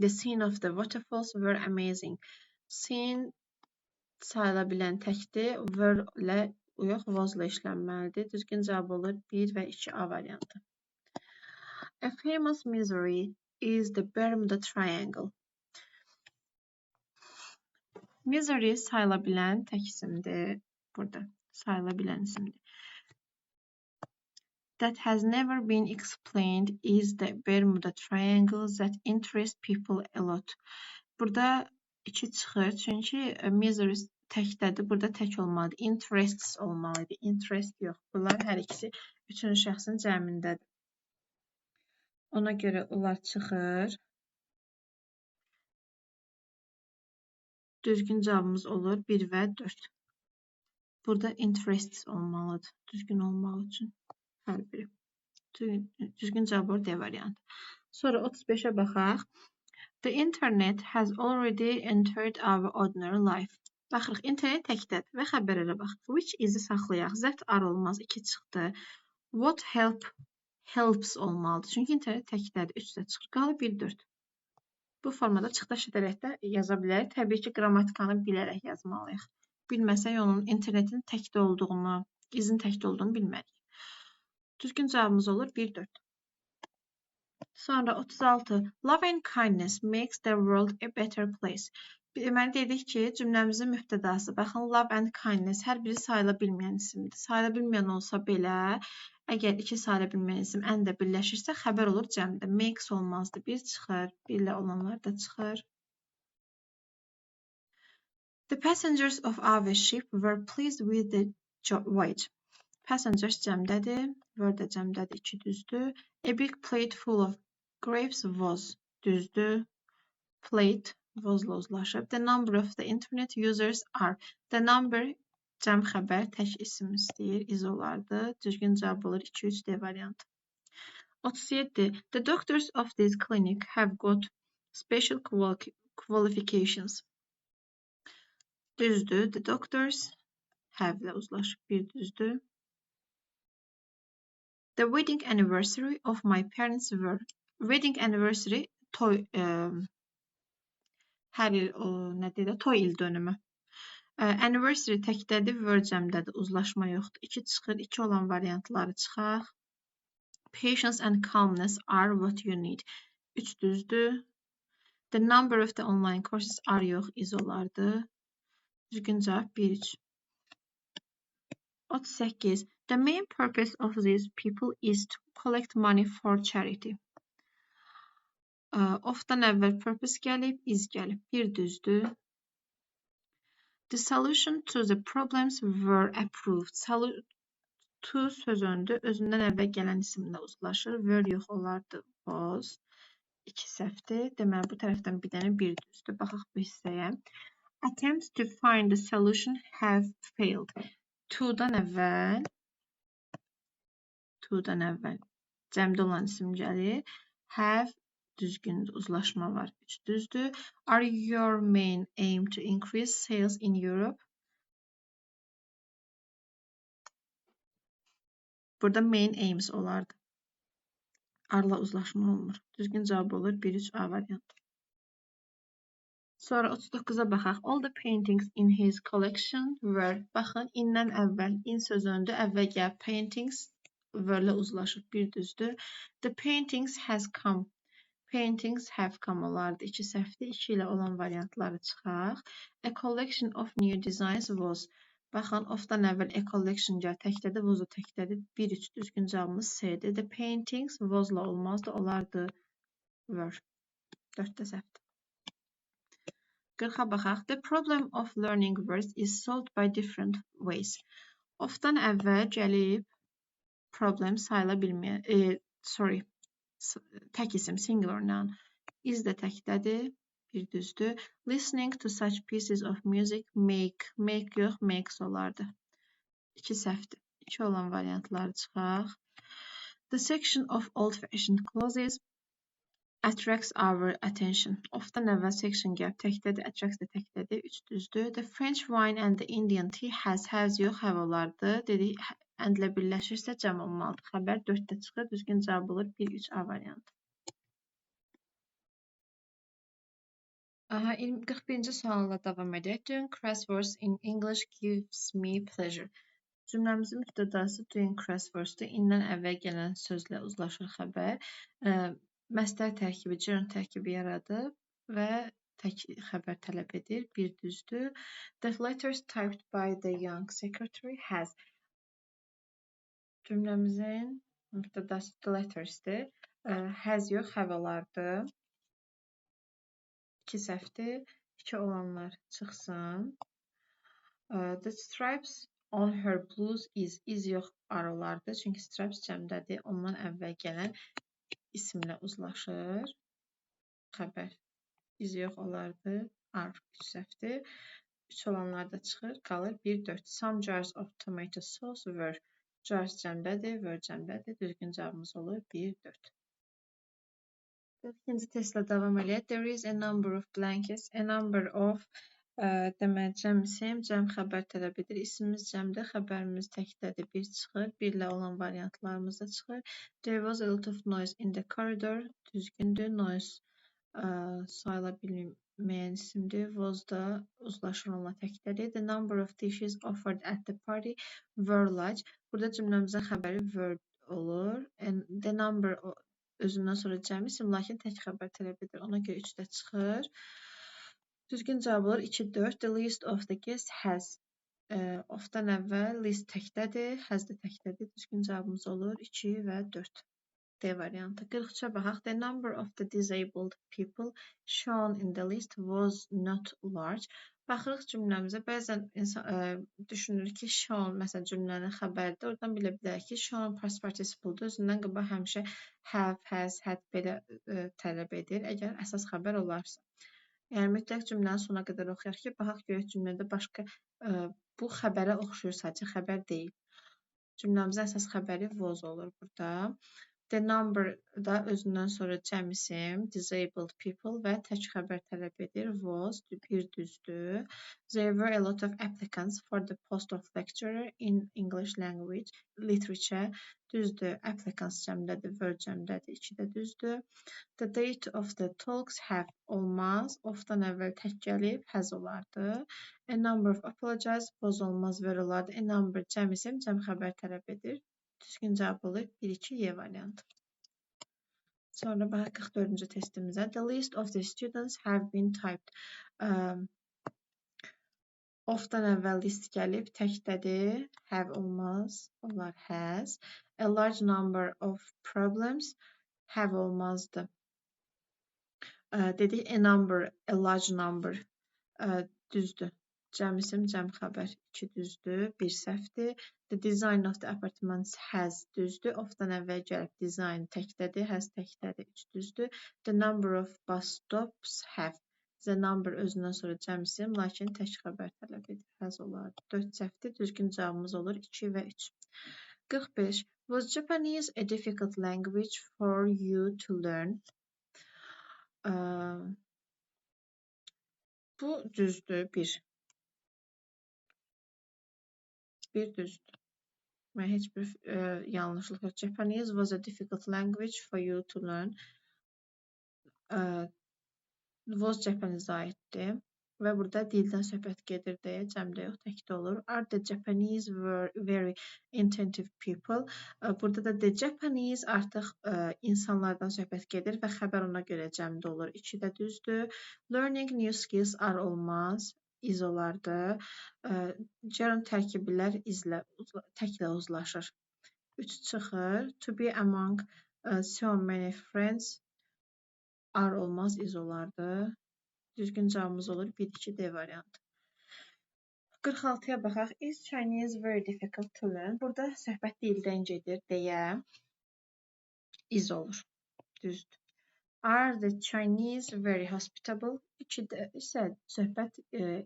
The scene of the waterfalls were amazing. Scene sayıla bilən təkdir. Were ilə yox, was-la işlənməlidir. Düzgün cavab olur 1 və 2 A variantı. A famous misery is the Bermuda Triangle. Misery sayıla bilən tək isimdir. Burada sayıla bilən isimdir. That has never been explained is the Bermuda Triangle that interests people a lot. Burada 2 çıxır. Çünki misery təkdədir. Burada tək olmalıdır. Interests olmalıdır. Interest yox. Bunlar hər ikisi 3-cü şəxsin cəmindədir. Ona görə onlar çıxır. Düzgün cavabımız olur 1 və 4. Burada interests olmalıdır. Düzgün olmaq üçün hər biri. Düzgün cavab olur D variantı. Sonra 35-ə baxaq. The internet has already entered our ordinary life. Baxırıq, internet təkdədir və xəbərlərə bax. Which is-i saxlayaq. That are olmaz, 2 çıxdı. What helps olmalıdır. Çünki internet təkdədir, 3 də çıxır. Qalıb 1-4. Bu formada çıxdaş edərək də yaza bilərik. Təbii ki, qrammatikanı bilərək yazmalıyıq. Bilməsək onun internetin təkdə olduğunu, izin təkdə olduğunu bilmərik. Düzgün cavabımız olur 1-4. Sonra 36. Love and kindness makes the world a better place. Deməli dedik ki, cümləmizin mübtədası. Baxın, love and kindness hər biri sayıla bilməyən isimdir. Sayıla bilməyən olsa belə, əgər 2 sayıla bilməyən isim and də birləşirsə, xəbər olur cəmdə. Makes olmazdı. 1 çıxır. 1 ilə olanlar da çıxır. The passengers of our ship were pleased with the voyage. Passengers cəmdədir. Were də cəmdədir. 2 düzdür. A big plate full of grapes was düzdür. Plate was-la uzlaşıb. The number of the internet users are. The number cəm xəbər tək isim istəyir. Is olardı. Düzgün cavab olur 2-3 D variantı. 37. The doctors of this clinic have got special qualifications. Düzdür. The doctors have-lə uzlaşıb. 1 düzdür. The wedding anniversary of my parents were. Wedding anniversary toy hər il nə deyirlər? Toy il dönümü. Anniversary təkdədir, were cəmdədir. Uzlaşma yoxdur. 2 çıxır. 2 olan variantları çıxaq. Patience and calmness are what you need. 3 düzdür. The number of the online courses are yox, is olardı. Düzgün cavab 1-3. 38. The main purpose of these people is to collect money for charity. Of-dan əvvəl purpose gəlib, is gəlib. 1 düzdür. The solution to the problems were approved. To sözündür. Özündən əvvəl gələn isimlə uzlaşır. Were yox olardı. Was. 2 səhvdir. Deməli, bu tərəfdən bir dənə 1 düzdür. Baxaq bu hissəyə. Attempts to find the solution have failed. To-dan əvvəl cəmdə olan isim gəlir. Have düzgün uzlaşma var. 3 düzdür. Are your main aim to increase sales in Europe? Burada main aims olardı. Arla uzlaşma olmur. Düzgün cavab olur 1-3A variantı. Sonra 39-a baxaq. All the paintings in his collection were. Baxın, indən əvvəl, in sözündə əvvəl gəl paintings were-lə uzlaşıb bir düzdür. The paintings has come. Paintings have come olardı. 2 səhvdir. 2 ilə olan variantları çıxaq. A collection of new designs was. Baxın, of-dan əvvəl a collection gəl təkdədir, was-u təkdədir. 1-3 düzgün cavabımız C-dir. The paintings was-la olmazdı, olardı were. 4-də səhvdir. 40-a baxaq. The problem of learning words is solved by different ways. Of-dan əvvəl gəlib problem sayıla bilməyən, tək isim, singular noun. Is də təkdədir, bir düzdür. Listening to such pieces of music make yox, makes olardı. 2 səhvdir. 2 olan variantları çıxaq. The section of old-fashioned clothes attracts our attention. Of-dan əvvəl section gəlib təkdədir, attracts da təkdədir, 3 düzdür. The French wine and the Indian tea has yox, have olardı. Dedik, and-lə birləşirsə cəm olmalıdır. Xəbər 4-də çıxır, düzgün cavab olur 1-3A variantı. 41-ci sualla davam edək. Doing crosswords in English gives me pleasure. Cümləmizin mübtədası doing crosswords-dur. İndən əvvəl gələn sözlə uzlaşır xəbər. Məstər tərkibi, gerund tərkibi yaradır və tək xəbər tələb edir. Bir düzdür. The letters typed by the young secretary has. Cümləmizin mübtədası the letters-dir. Has yox, have olardı. 2 səhvdir. 2 olanlar çıxsın. The stripes on her blouse is yox, are olardı. Çünki stripes cəmdədir. Ondan əvvəl gələn isimlə uzlaşır. Xəbər is yox olardı. Are 3 səhvdir. 3 olanlar da çıxır. Qalır 1-4. Some jars of tomato sauce were. Jars cəmdədir, were cəmdədir. Düzgün cavabımız olur 1-4. 42-ci testlə davam eləyək. There is a number of blankets. A number of demək cəm isim, cəm xəbər tələb edir. İsmimiz cəmdir, xəbərimiz təkdədir. 1 çıxır. 1 ilə olan variantlarımız da çıxır. There was a lot of noise in the corridor. Düzgündür. Noise sayıla bilməyən isimdir. Was da uzlaşır onunla təkdədir. The number of dishes offered at the party were large. Burada cümləmizin xəbəri were olur. And the number özündən sonra cəm isim, lakin tək xəbər tələb edir. Ona görə 3-də çıxır. Düzgün cavab olur 2-4. The list of the guests has. Of-dan əvvəl list təkdədir, has da təkdədir. Düzgün cavabımız olur 2 və 4. D variantı. 43-ə baxaq. The number of the disabled people shown in the list was not large. Baxırıq cümləmizə. Bəzən insan düşünür ki, shown, məsələn, cümlənin xəbəridir. Oradan bilə bilərik ki, shown past participle-dur. Özündən qabaq həmişə have, has, had belə tələb edir. Əgər əsas xəbər olarsa. Yəni, mütləq cümlənin sona qədər oxuyaq ki, baxaq görək cümlədə başqa bu xəbərə oxşuyur, sadəcə xəbər deyil. Cümləmizin əsas xəbəri was olur burada. The number da özündən sonra cəm isim, disabled people və tək xəbər tələb edir. Was, bir düzdür. There were a lot of applicants for the post of lecturer in English language, literature. Düzdür. Applicants cəmdədir, were cəmdədir, 2-də düzdür. The date of the talks have olmaz. Of-dan əvvəl tək gəlib, has olardı. A number of apologize, was olmaz, were olardı. A number cəm isim, cəm xəbər tələb edir. Düzgün cavab olur 1-2-Y variantı. Sonra baxaq 44-cü testimizə. The list of the students have been typed. Of-dan əvvəl list gəlib, təkdədir. Have olmaz, onlar has. A large number of problems. Have olmazdı. Dedik a number, a large number. Düzdür. Cəm isim, cəm xəbər 2 düzdür, 1 səhvdir. The design of the apartments has düzdür. Of-dan əvvəl gəlib design təkdədir, has təkdədir, 3 düzdür. The number of bus stops have. The number özündən sonra cəm isim, lakin tək xəbər tələb edir, has olardı. 4 səhvdir, düzgün cavabımız olur 2 və 3. 45. Was Japanese a difficult language for you to learn? Bu düzdür, bir düzdür. Mən heç bir yanlışlıq yox. Japanese was a difficult language for you to learn. Was Japanese aiddir və burada dildən söhbət gedir deyə cəmdə yox, təkdə olur. Are the Japanese were very attentive people. Burada da the Japanese artıq insanlardan söhbət gedir və xəbər ona görə cəmdə olur. 2 də düzdür. Learning new skills are olmaz. Is olardı. Gerund tərkiblər təklə uzlaşır. 3 çıxır. To be among so many friends are olmaz. Is olardı. Düzgün cavabımız olur 1-2D variantı. 46-ya baxaq. Is Chinese very difficult to learn? Burada söhbət dildən gedir deyə is olur. Düzdür. Are the Chinese very hospitable? 2-də isə söhbət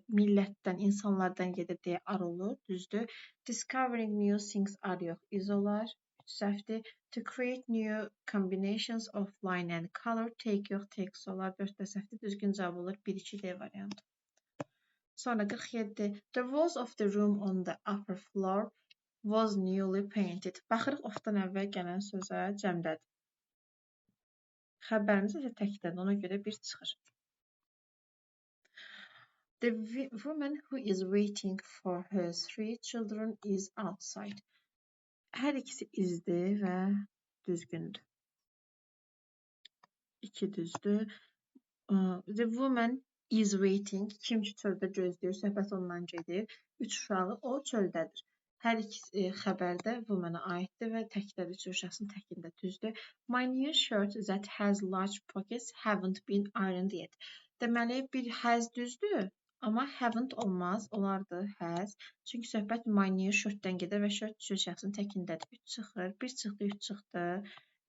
millətdən, insanlardan gedir deyə are olur. Düzdür. Discovering new things are yox. Is olar. Səhvdir. To create new combinations of line and color take yox. Takes olar. 4-də səhvdir. Düzgün cavab olur 1-2D variantı. Sonra 47. The walls of the room on the upper floor was newly painted. Baxırıq ofdan əvvəl gələn sözə cəmdədir. Xəbərimiz isə təkdədir. Ona görə bir çıxır. The woman who is waiting for her 3 children is outside. Hər ikisi izdir və düzgündür. 2 düzdür. The woman is waiting. Kim ki çöldə gözləyir, söhbət ondan gedir. 3 uşağı o çöldədir. Hər iki xəbərdə woman-a aiddir və təkdədir. 3 şəxsin təkində düzdür. My new shirt that has large pockets haven't been ironed yet. Deməli, bir has düzdür, amma haven't olmaz. Olardı has. Çünki söhbət my new shirt-dən gedir və shirt 3 şəxsin təkindədir. 3 çıxır. 1 çıxdı, 3 çıxdı.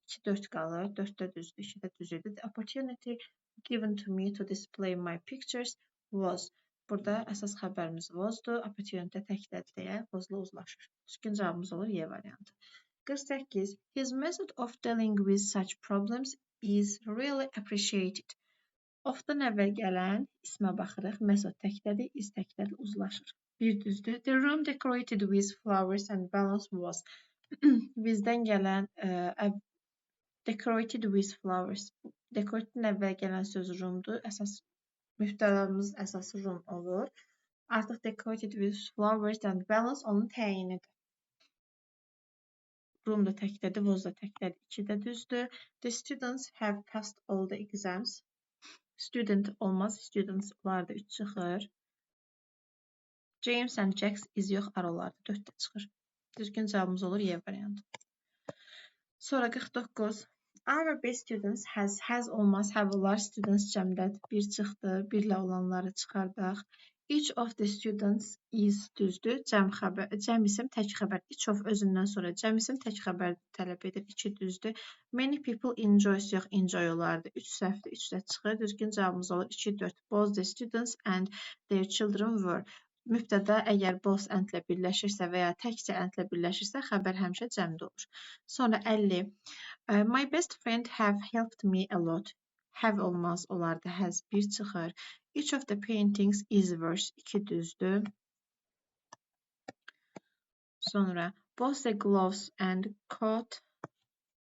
2, 4 qalır. 4-də düzdür, 2-də düzdür. The opportunity given to me to display my pictures was. Burada əsas xəbərimiz wasdur. Opportunity təkdədir deyə wasla uzlaşır. Düzgün cavabımız olur Y variantı. 48. His method of dealing with such problems is really appreciated. Ofdan əvvəl gələn ismə baxırıq. Method təkdədir, is təkdədir, uzlaşır. Bir düzdür. The room decorated with flowers and balloons was. Bizdən gələn decorated with flowers. Decorated əvvəl gələn söz roomdur. Əsas müftəlamız əsası room olur. Artıq decorated with flowers and balloons onun təyinidir. Room da təkdədir, was da təkdədir. 2-də düzdür. The students have passed all the exams. Student olmaz, students olardı 3 çıxır. James and Jax is yox, ar olardı 4-də çıxır. Düzgün cavabımız olur Y variantı. Sonra 49. Our best students has olmaz, have olar, students cəmdədir. 1 çıxdı, 1 ilə olanları çıxardaq. Each of the students is düzdür. Cəm isim tək xəbər. Each of özündən sonra cəm isim tək xəbər tələb edir. 2 düzdür. Many people enjoys yox, enjoy olardı. 3 səhvdir, 3 də çıxır. Düzgün cavabımız olur 2, 4. Both the students and their children were. Mübtəda əgər both and-lə birləşirsə və ya təkcə and-lə birləşirsə, xəbər həmişə cəmdə olur. Sonra 50. My best friend have helped me a lot. Have olmaz, olardı, has 1 çıxır. Each of the paintings is verse 2 düzdür. Sonra both the gloves and coat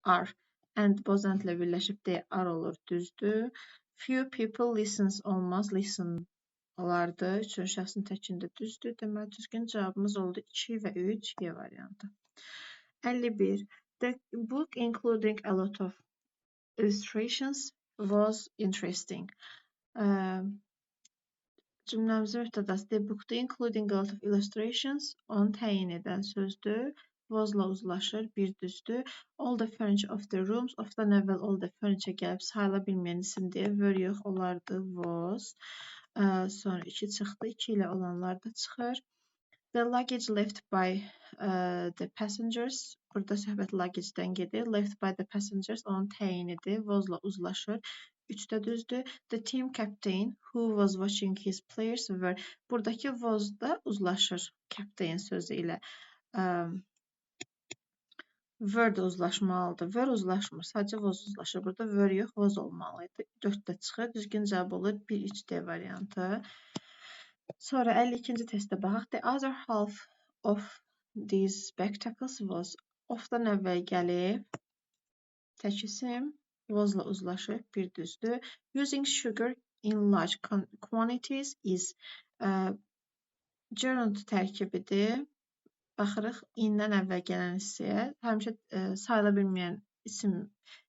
are. And bozantla birləşib deyə are olur, düzdür. Few people listens olmaz, listen olardı. 3 şəxsin təkində düzdür. Deməli, düzgün cavabımız oldu 2 və 3 Y variantı. 51. The book including a lot of illustrations was interesting. Cümləmizin müftədası the book'da including a lot of illustrations onu təyin edən sözdür. Was'la uzlaşır, bir düzdür. All the furniture of the rooms, ofdan əvvəl all the furniture gəlib sayıla bilməyən isimdir. Were yox, olardı, was. Sonra 2 çıxdı, 2 ilə olanlar da çıxır. The luggage left by the passengers. Burada söhbət luggage-dən gedir. Left by the passengers onun təyinidir. Was-la uzlaşır. 3-də düzdür. The team captain who was watching his players were. Buradakı was-da uzlaşır captain sözü ilə. Word uzlaşmalıdır. Word uzlaşmır. Sadəcə was uzlaşır. Burada were yox, was olmalıydı. 4-də çıxır. Düzgün cavab olur 1-3D variantı. Sonra 52-ci testə baxaq. The other half of these spectacles was of-dan əvvəl gəlib. Tək isim was-la uzlaşıb. Bir düzdür. Using sugar in large quantities is gerund tərkibidir. Baxırıq in-dən əvvəl gələn hissəyə. Həmişə sayıla bilməyən isim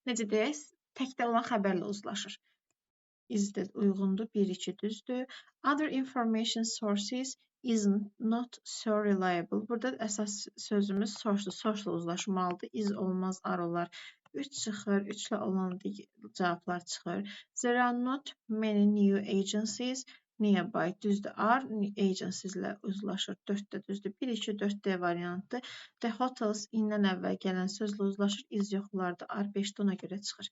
necə deyək? Təkdə olan xəbərlə uzlaşır. Is də uyğundur. 1-2 düzdür. Other information sources is not so reliable. Burada əsas sözümüz source-dur. Source-la uzlaşmalıdır. Is olmaz, are olar. 3 çıxır. 3-lə olan cavablar çıxır. There are not many new agencies nearby. Düzdür. Are agencies-lə uzlaşır. 4-də düzdür. 1-2, 4D variantı. The hotels indən əvvəl gələn sözlə uzlaşır. Is yoxlardır. Are 5-də ona görə çıxır.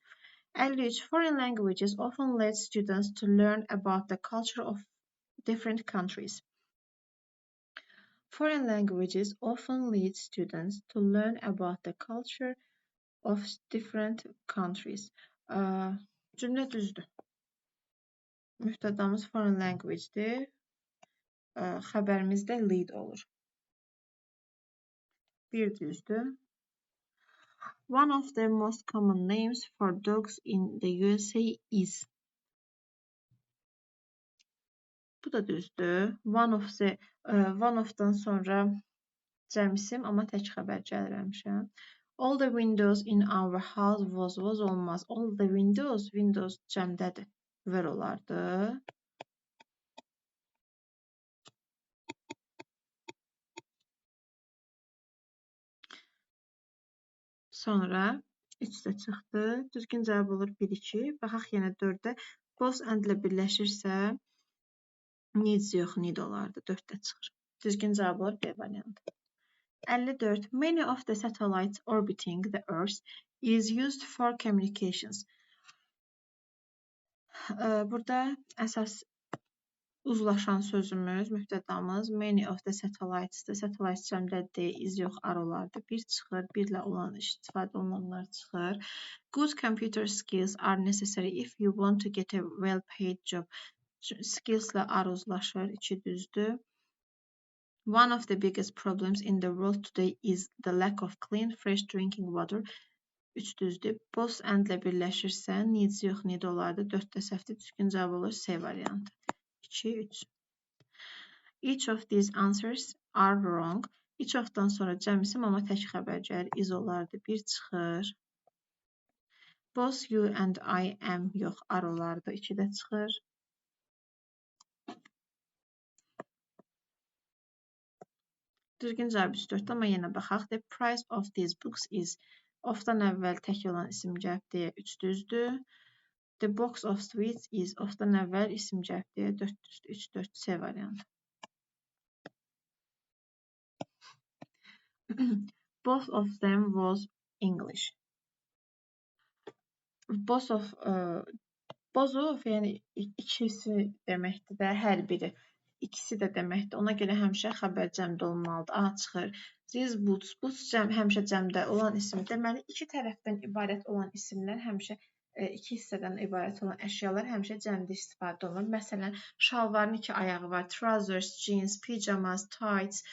53. Foreign languages often lead students to learn about the culture of different countries. Foreign languages often lead students to learn about the culture of different countries. Cümlə düzdür. Müftədamız foreign language'dir. Xəbərimiz də lead olur. Bir düzdür. One of the most common names for dogs in the USA is. Bu da düzdür. One of-dan sonra cəmisim, amma tək xəbər gəlir həmişə. All the windows in our house was olmaz. All the windows cəmdədir. Were olardı. Sonra 3-də çıxdı. Düzgün cavab olur 1-2. Baxaq yenə 4-də. Both and-lə birləşirsə needs yox, need olardı. 4-də çıxır. Düzgün cavab olur B variantı. 54. Many of the satellites orbiting the Earth is used for communications. Burada əsas uzlaşan sözümüz, müftədamız many of the satellites-dır. Satellites cəmdədir, is yox, are olardı. 1 çıxır, 1-lə olan istifadə olunanlar çıxır. Good computer skills are necessary if you want to get a well-paid job. Skills-lə are uzlaşır, 2 düzdür. One of the biggest problems in the world today is the lack of clean, fresh drinking water. 3 düzdür. Both and-lə birləşirsə, needs yox, need olardı. 4-də səhvdir. Düzgün cavab olur C variantı. 2, 3. Each of these answers are wrong. Each of-dan sonra cəmisim, amma tək xəbər gəlir. Is olardı. 1 çıxır. Both you and I am yox, are olardı. 2-də çıxır. Düzgün cavab 3-4-də, amma yenə baxaq. The price of these books is. Of-dan əvvəl tək olan isim gəlib deyə 3 düzdür. The box of sweets is. Of-dan əvvəl isim gəlib deyə 4 düzdür. 3, 4, C variantı. Both of them was English. Both of, yəni ikisi deməkdir də, hər biri. İkisi də deməkdir. Ona görə həmişə xəbər cəmdə olmalıdır. A çıxır. These boots. Boots həmişə cəmdə olan isim. Deməli, iki tərəfdən ibarət olan isimlər həmişə iki hissədən ibarət olan əşyalar həmişə cəmdə istifadə olunur. Məsələn, şalvarın 2 ayağı var. Trousers, jeans, pyjamas, tights.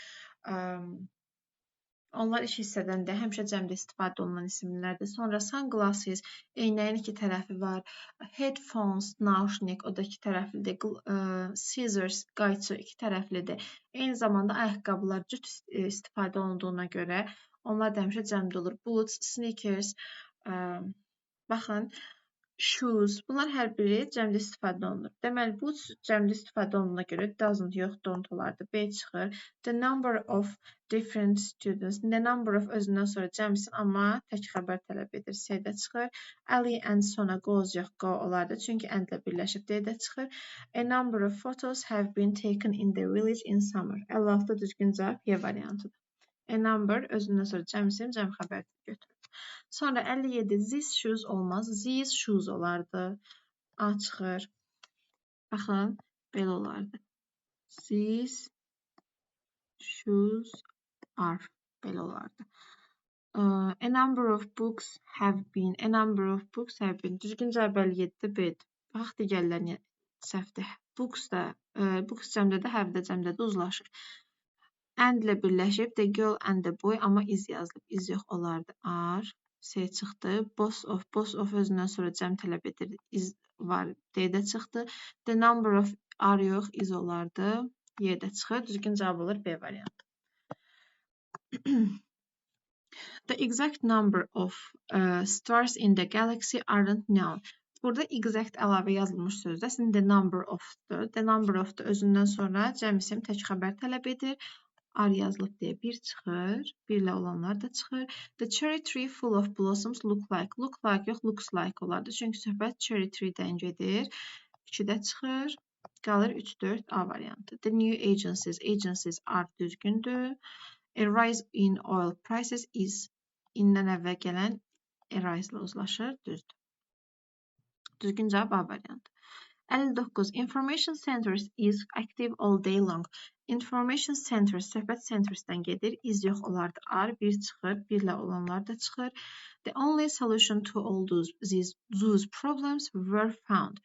Onlar 2 hissədən də həmişə cəmdə istifadə olunan isimlərdir. Sonra sunglasses, eynəyin 2 tərəfi var. Headphones, naushnik, o da 2 tərəflidir. Scissors, qayçı 2 tərəflidir. Eyni zamanda ayaqqabılar cüt istifadə olunduğuna görə onlar da həmişə cəmdə olur. Boots, sneakers, baxın, shoes, bunlar hər biri cəmdə istifadə olunur. Deməli, boots cəmdə istifadə olunduğuna görə doesn't yox, don't olardı. B çıxır. The number of different students. The number of özündən sonra cəmsin, amma tək xəbər tələb edir. C-də çıxır. Ali and sona goes yox, go olardı. Çünki and-lə birləşib D-də çıxır. A number of photos have been taken in the village in summer. 56-da düzgün cavab Y variantıdır. A number özündən sonra cəmsin, cəm xəbər götürür. Sonra 57. These shoes olmaz. These shoes olardı. A çıxır. Baxın, belə olardı. These shoes are. Belə olardı. A number of books have been. A number of books have been. Düzgün cavab 57 B-dir. Bax, digərlərinə səhvdir. Books da, books cəmdədə, have də cəmdədə uzlaşır. And ilə birləşib, the girl and the boy, amma is yazılıb. Is yox, olardı. Are. S çıxdı. Both of özündən sonra cəm tələb edir. Is var. D-də çıxdı. The number of are yox, is olardı. Y-də çıxır. Düzgün cavab olur B variantı. The exact number of stars in the galaxy aren't known. Burada exact əlavə yazılmış sözdə sizin the number of-dur. The number of da özündən sonra cəm isim tək xəbər tələb edir. Ar yazılıb deyə 1 çıxır. 1 ilə olanlar da çıxır. The cherry tree full of blossoms look like. Look like yox, looks like olardı. Çünki söhbət cherry tree-dən gedir. 2-də çıxır. Qalır 3-4 A variantı. The new agencies are düzgündür. A rise in oil prices is indən əvvəl gələn a rise ilə uzlaşır. Düzdür. Düzgün cavab A variantı. 59. Information centers is active all day long. Information centers, söhbət centersdən gedir. Is yox, olardı. Ar 1 çıxır. 1 ilə olanlar da çıxır. The only solution to all those problems were found.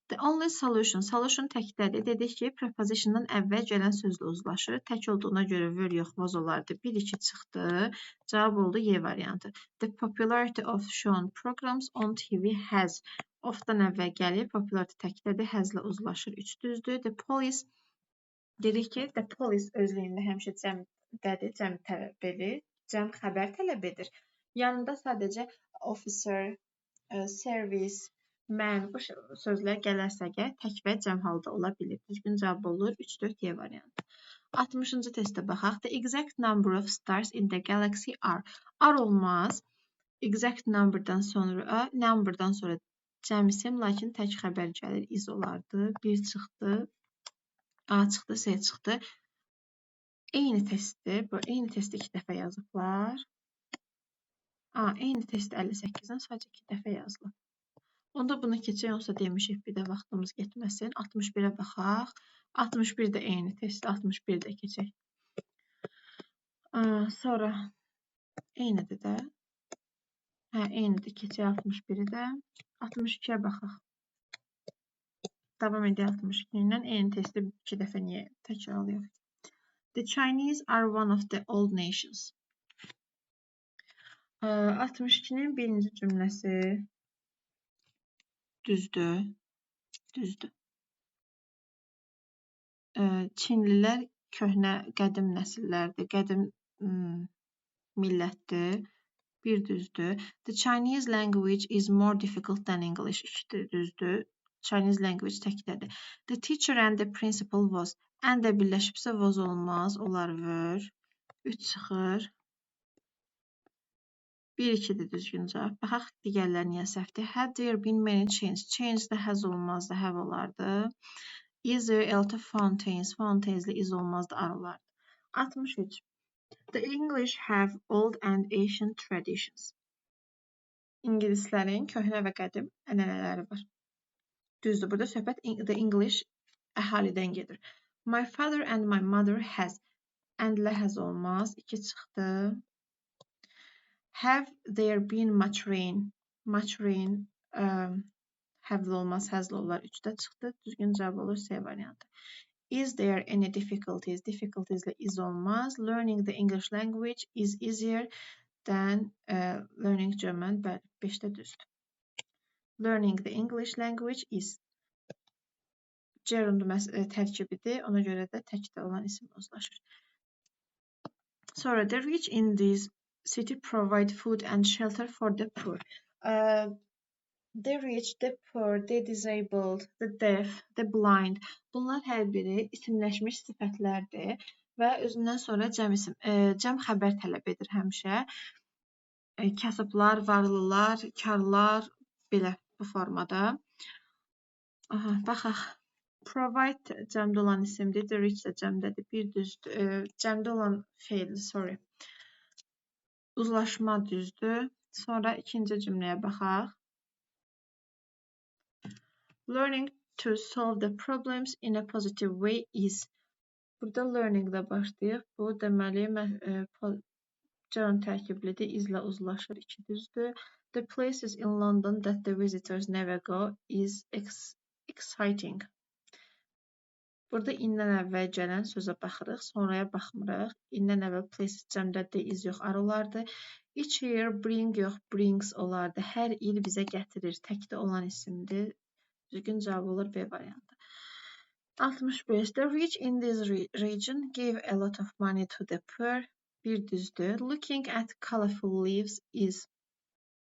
The only solution təkdədir. Dedik ki, prepositiondan əvvəl gələn sözlə uzlaşır. Tək olduğuna görə were yox, was olardı. 1-2 çıxdı. Cavab oldu Y variantı. The popularity of shown programs on TV has. Of-dan əvvəl gəlir. Popularity təkdədir. Has-lə uzlaşır. 3 düzdür. The police. Dedik ki, the police özlüyündə həmişə cəmdədir. Cəm tələb edir. Cəm xəbər tələb edir. Yanında sadəcə officer, service, mən bu sözlər gələrsə tək və cəm halda ola bilir. Düzgün cavab olur 3-4 Y variantı. 60-cı testə baxaq. The exact number of stars in the galaxy are. Are olmaz. Exact numberdan sonra cəm isim, lakin tək xəbər gəlir. Is olardı. 1 çıxdı. A çıxdı, S çıxdı. Eyni testdir. Eyni testi 2 dəfə yazıblar. Eyni testi 58-dən sadəcə 2 dəfə yazılıb. Onda bunu keçək, yoxsa demişik bir də vaxtımız getməsin. 61-ə baxaq. 61 də eyni test, 61 də keçək. Sonra eynidir də. Eynidir, keçək 61-i də. 62-yə baxaq. Davam edək 62-lə. Eyni testi 2 dəfə niyə təkrarlayaq? The Chinese are one of the old nations. 62-nin birinci cümləsi düzdür. Çinlilər köhnə qədim nəsillərdir, qədim millətdir. Bir düzdür. The Chinese language is more difficult than English. 2 düzdür. Chinese language təkdədir. The teacher and the principal was. And də birləşibsə was olmaz. Olar were. 3 çıxır. 1-2-dir düzgün cavab. Baxaq digərləri niyə səhvdir. Had there been many changes. Change də has olmazdı, have olardı. Is there a lot of fountains? Fountains ilə is olmazdı, are olardı. 63. The English have old and ancient traditions. İngilislərin köhnə və qədim ənənələri var. Düzdür, burada söhbət the English əhalidən gedir. My father and my mother has. And ilə has olmaz. 2 çıxdı. Have there been much rain? Much rain have olmaz, has olar. 3-də çıxdı. Düzgün cavab olur C variantı. Is there any difficulties? Difficulties ilə is olmaz. Learning the English language is easier than learning German. Bəli, 5-də düzdür. Learning the English language is gerund tərkibidir. Ona görə də təkdə olan isim uzlaşır. Sonra the rich in this city provide food and shelter for the poor. The rich, the poor, the disabled, the deaf, the blind. Bunlar hər biri isimləşmiş sifətlərdir və özündən sonra cəm xəbər tələb edir həmişə. Kasıblar, varlılar, karlar, belə bu formada. Baxaq. Provide cəmdə olan isimdir. The rich də cəmdədir. Bir düzdür. Cəmdə olan feil, uzlaşma düzdür. Sonra ikinci cümləyə baxaq. Learning to solve the problems in a positive way is. Burada learning-də başlayıq. Bu deməli Can tərkiblidir, izlə uzlaşır, 2 düzdür. The places in London that the visitors never go is exciting. Burada indən əvvəl gələn sözə baxırıq, sonraya baxmırıq. İndən əvvəl places cəmdədir, iz yox, arılardır. Each year bring yox, brings olardı. Hər il bizə gətirir, təkdə olan isimdir. Düzgün cavab olur B variantı. 65. The rich in this region give a lot of money to the poor. Bir düzdür. Looking at colorful leaves is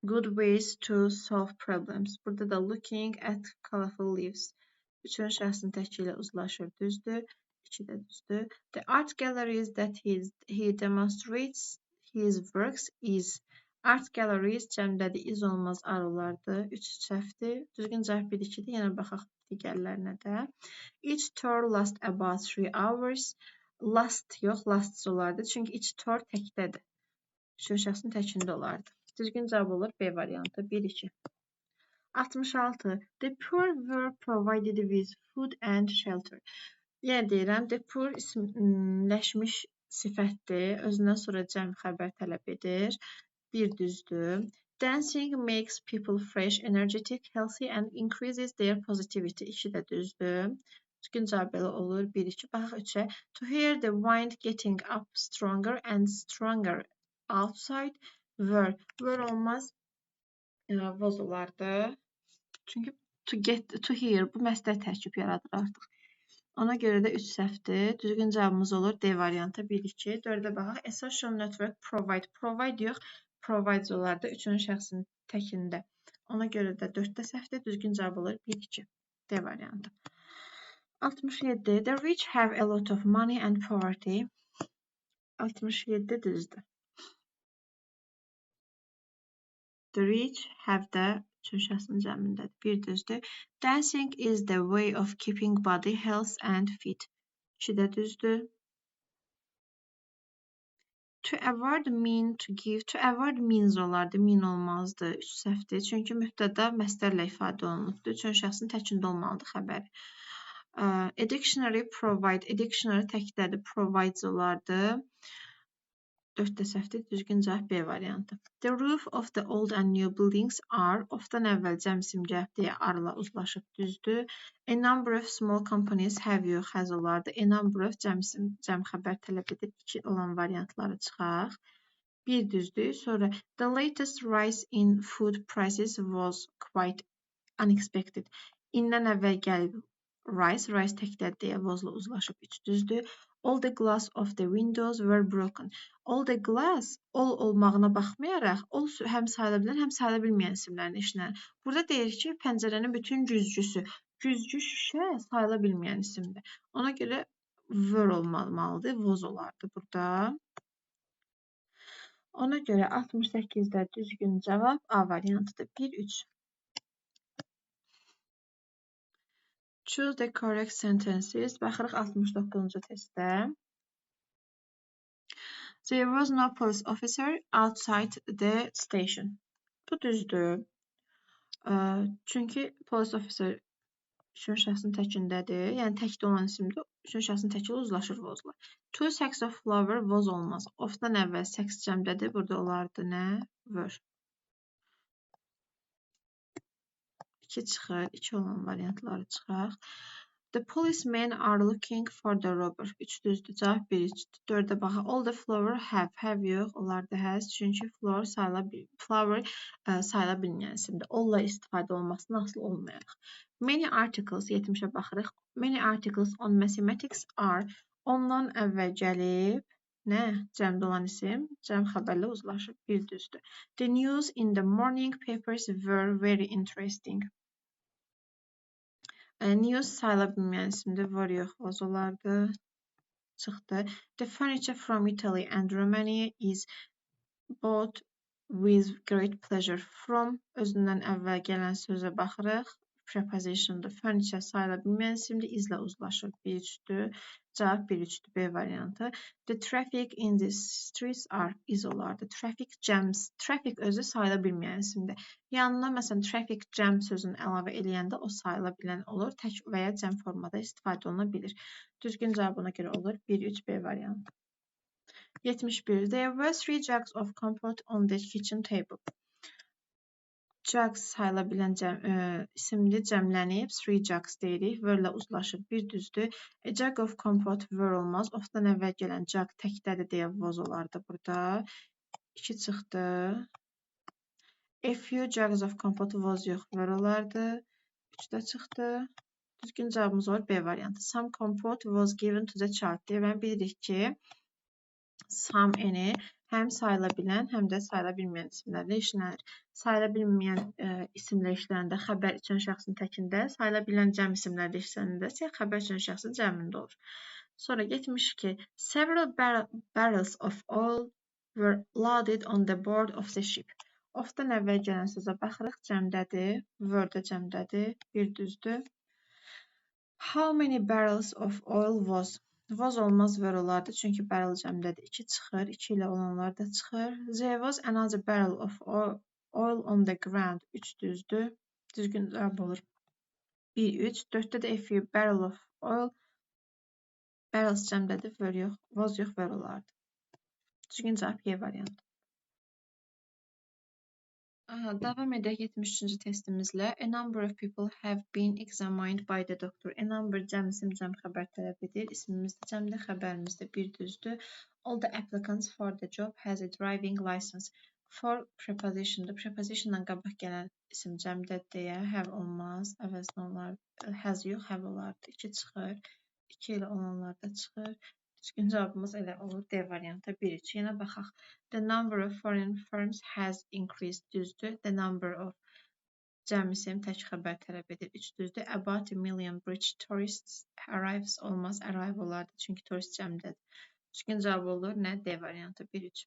good ways to solve problems. Burada da looking at colorful leaves. Üçün şəxsin təki ilə uzlaşır, düzdür. 2 də düzdür. The art galleries that he demonstrates his works is. Art galleries cəmdədir, iz olmaz, arılardır. 3 səhvdir. Düzgün cavab 1-2-dir. Yenə baxaq digərlərinə də. Each tour lasts about 3 hours. Last yox, lasts olardı. Çünki each tour təkdədir. Üçün şəxsin təkində olardı. Düzgün cavab olur B variantı. 1-2. 66. The poor were provided with food and shelter. Yenə deyirəm, the poor isimləşmiş sifətdir. Özündən sonra cəm xəbər tələb edir. Bir düzdür. Dancing makes people fresh, energetic, healthy and increases their positivity. 2 də düzdür. Düzgün cavab belə olur. 1-2. Baxaq 3-ə. To hear the wind getting up stronger and stronger outside were. Were olmaz. Was olardı. Çünki to hear bu məsdər tərkib yaradır artıq. Ona görə də 3 səhvdir. Düzgün cavabımız olur D variantı. 1-2. 4-ə baxaq. A social network provide. Provide yox, provides olardı. 3-cü şəxsin təkində. Ona görə də 4-də səhvdir. Düzgün cavab olur 1-2. D variantı. 67. The rich have a lot of money and poverty. 67 düzdür. The rich have the üçün şəxsin cəmindədir. Bir düzdür. Dancing is the way of keeping body health and fit. 2 də düzdür. To award mean to give. To award means olardı. Mean olmazdı. 3 səhvdir. Çünki mübtəda məsdərlə ifadə olunubdur. Üçün şəxsin təkində olmalıdır xəbəri. A dictionary provide. A dictionary təkdədir. Provides olardı. 4-də səhvdir. Düzgün cavab B variantı. The roof of the old and new buildings are. Ofdan əvvəl cəm simgə deyə arla uzlaşıb düzdür. A number of small companies have yox, has olardı. A number of cəm xəbər tələb edir. 2 olan variantları çıxaq. Bir düzdür. Sonra the latest rise in food prices was quite unexpected. İndən əvvəl gəlib rise. Rise təkdədir deyə wasla uzlaşıb 3 düzdür. All the glass of the windows were broken. All the glass, all olmağına baxmayaraq, all həm sayıla bilən, həm sayıla bilməyən isimlərin işlənir. Burada deyir ki, pəncərənin bütün güzgüsü. Güzgü şüşə sayıla bilməyən isimdir. Ona görə were olmalıdır, was olardı burada. Ona görə 68-də düzgün cavab A variantıdır. 1-3. Choose the correct sentences. Baxırıq 69-cu testdə. There was no police officer outside the station. Bu düzdür. Çünki police officer üçün şəxsin təkindədir. Yəni təkdə olan isimdir. Üçün şəxsin təki uzlaşır wasla. Two sacks of flour was olmaz. Ofdan əvvəl sacks cəmdədir. Burada olardı nə? Were. 2 çıxır. 2 olan variantları çıxaq. The policemen are looking for the robber. 3 düzdür. Cavab 1-3. 4-ə baxaq. All the flour have. Have yox. Olardı has. Çünki flour sayıla bilməyən isimdir. All-la istifadə olmasına asılı olmayaraq. Many articles. 70-ə baxırıq. Many articles on mathematics are. Ondan əvvəl gəlib. Nə? Cəmdə olan isim. Cəm xəbərlə uzlaşıb. 1 düzdür. The news in the morning papers were very interesting. News sayıla bilməyən isimdir. Var yox, was olardı. Çıxdı. The furniture from Italy and Romania is bought with great pleasure from. Özündən əvvəl gələn sözə baxırıq. Preposition'da furniture sayıla bilməyən isimdir. İzlə uzlaşır. 1-3'dür. Cavab 1-3'dür. B variantı. The traffic in the streets are is olardı. Traffic jams. Traffic özü sayıla bilməyən isimdir. Yanına məsələn traffic jam sözünü əlavə eləyəndə o sayıla bilən olur. Tək və ya cəm formada istifadə oluna bilir. Düzgün cavabına görə olur. 1-3 B variantı. 71. There were 3 jugs of compote on the kitchen table. Jugs sayıla bilən isimli cəmlənib 3 jugs deyirik. Were-lə uzlaşıb. Bir düzdür. A jug of compote were olmaz. Of-dan əvvəl gələn jug təkdədir deyə was olardı burada. 2 çıxdı. A few jugs of compote was yox, were olardı. 3 də çıxdı. Düzgün cavabımız olur B variantı. Some compote was given to the child. Deməli bilirik ki, some həm sayıla bilən, həm də sayıla bilməyən isimlərlə işlənir. Sayıla bilməyən isimlə işlənəndə xəbər üçün şəxsin təkində, sayıla bilən cəm isimlərlə işlənəndə isə xəbər üçün şəxsin cəmində olur. Sonra 72. Several barrels of oil were loaded on the board of the ship. Of-dan əvvəl gələn sözə baxırıq. Cəmdədir. Were də cəmdədir. Bir düzdür. How many barrels of oil was? Was olmaz, were olardı. Çünki barrel cəmdədir. 2 çıxır. 2 ilə olanlar da çıxır. There was another barrel of oil on the ground. 3 düzdür. Düzgün cavab olur. 1, 3. 4-də də a few barrel of oil. Barrels cəmdədir. Were yox. Was yox, were olardı. Düzgün cavab Y variantı. Davam edək 73-cü testimizlə. A number of people have been examined by the doctor. A number cəm isim cəm xəbər tələb edir. İsmimiz də cəmdir, xəbərimiz də bir düzdür. All the applicants for the job has a driving license. For preposition'dır. Preposition'dan qabaq gələn isim cəmdə deyə have olmaz. Əvəzinə olar. Has yox, have olardı. 2 çıxır. 2 ilə olanlar da çıxır. Düzgün cavabımız elə olur. D variantı 1-3. Yenə baxaq. The number of foreign firms has increased. Düzdür. The number of cəm isim tək xəbər tələb edir. 3 düzdür. About a million British tourists arrives olmaz. Arrive olardı. Çünki turist cəmdədir. Düzgün cavab olur. Nə? D variantı 1-3.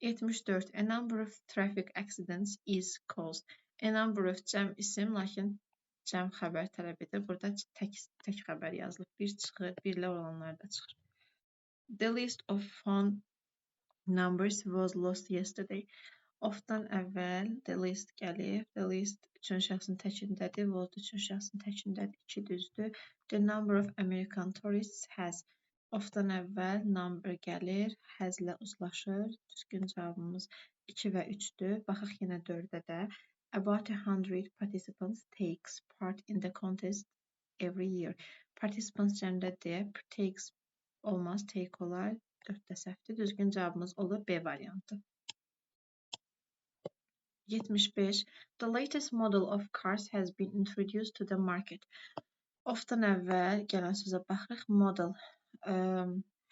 74. A number of traffic accidents is caused. A number of cəm isim, lakin cəm xəbər tələb edir. Burada tək xəbər yazılıb. 1 çıxır. 1 ilə olanlar da çıxır. The list of phone numbers was lost yesterday. Of-dan əvvəl the list gəlir. The list üçün şəxsin təkindədir. Was üçün şəxsin təkindədir. 2 düzdür. The number of American tourists has. Of-dan əvvəl number gəlir. Has ilə uzlaşır. Düzgün cavabımız 2 və 3-dür. Baxaq yenə 4-də də. About 100 participants takes part in the contest every year. Participants cəmdə deyə takes olmaz, take olar. 4-də səhvdir. Düzgün cavabımız olur B variantı. 75. The latest model of cars has been introduced to the market. Of-dan əvvəl gələn sözə baxırıq. Model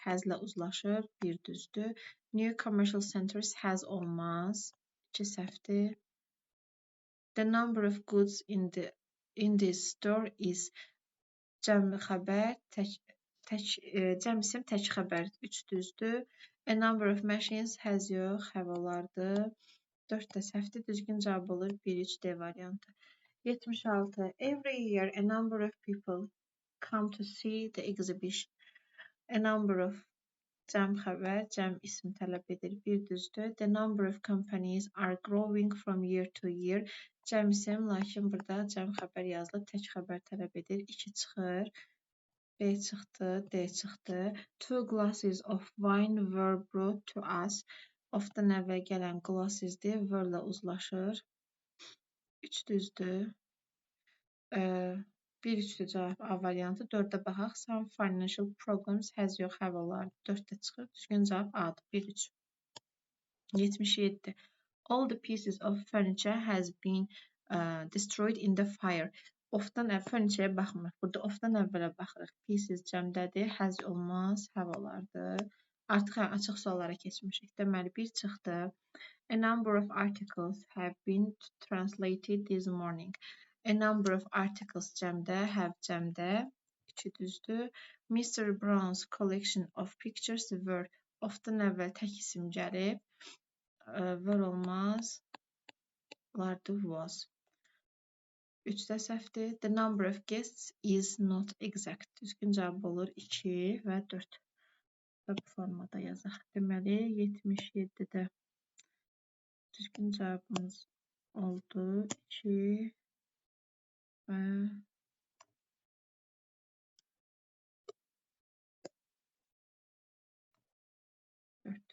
has-lə uzlaşır. 1 düzdür. New commercial centers has olmaz. 2 səhvdir. The number of goods in this store is cəm xəbər, cəm isim tək xəbər 3 düzdür. A number of machines has yox, have olardı. 4 də səhvdir. Düzgün cavab olur 1-3 D variantı. 76. Every year a number of people come to see the exhibition. A number of cəm xəbər, cəm isim tələb edir. 1 düzdür. The number of companies are growing from year to year. Cəm isim, lakin burada cəm xəbər yazılıb, tək xəbər tələb edir. 2 çıxır. B çıxdı, D çıxdı. 2 glasses of wine were brought to us. Of-dan əvvəl gələn glassesdir. Were-lə uzlaşır. 3 düzdür. 1-3-dür cavab A variantı. 4-də baxaq. Some financial problems has yox, have olardı. 4-də çıxır. Düzgün cavab A-dır. 1-3. 77. All the pieces of furniture has been destroyed in the fire. Of-dan furniture-yə baxmırıq. Burada of-dan əvvələ baxırıq. Pieces cəmdədir. Has olmaz, have olardı. Artıq açıq suallara keçmişik. Deməli, 1 çıxdı. A number of articles have been translated this morning. A number of articles cəmdə, have cəmdə. 2 düzdür. Mr. Brown's collection of pictures were. Of-dan əvvəl tək isim gəlib. Were olmaz. Lardı was. 3-də səhvdir. The number of guests is not exact. Düzgün cavab olur 2 və 4. Bu formada yazaq. Deməli, 77-də düzgün cavabımız oldu 2 və 4.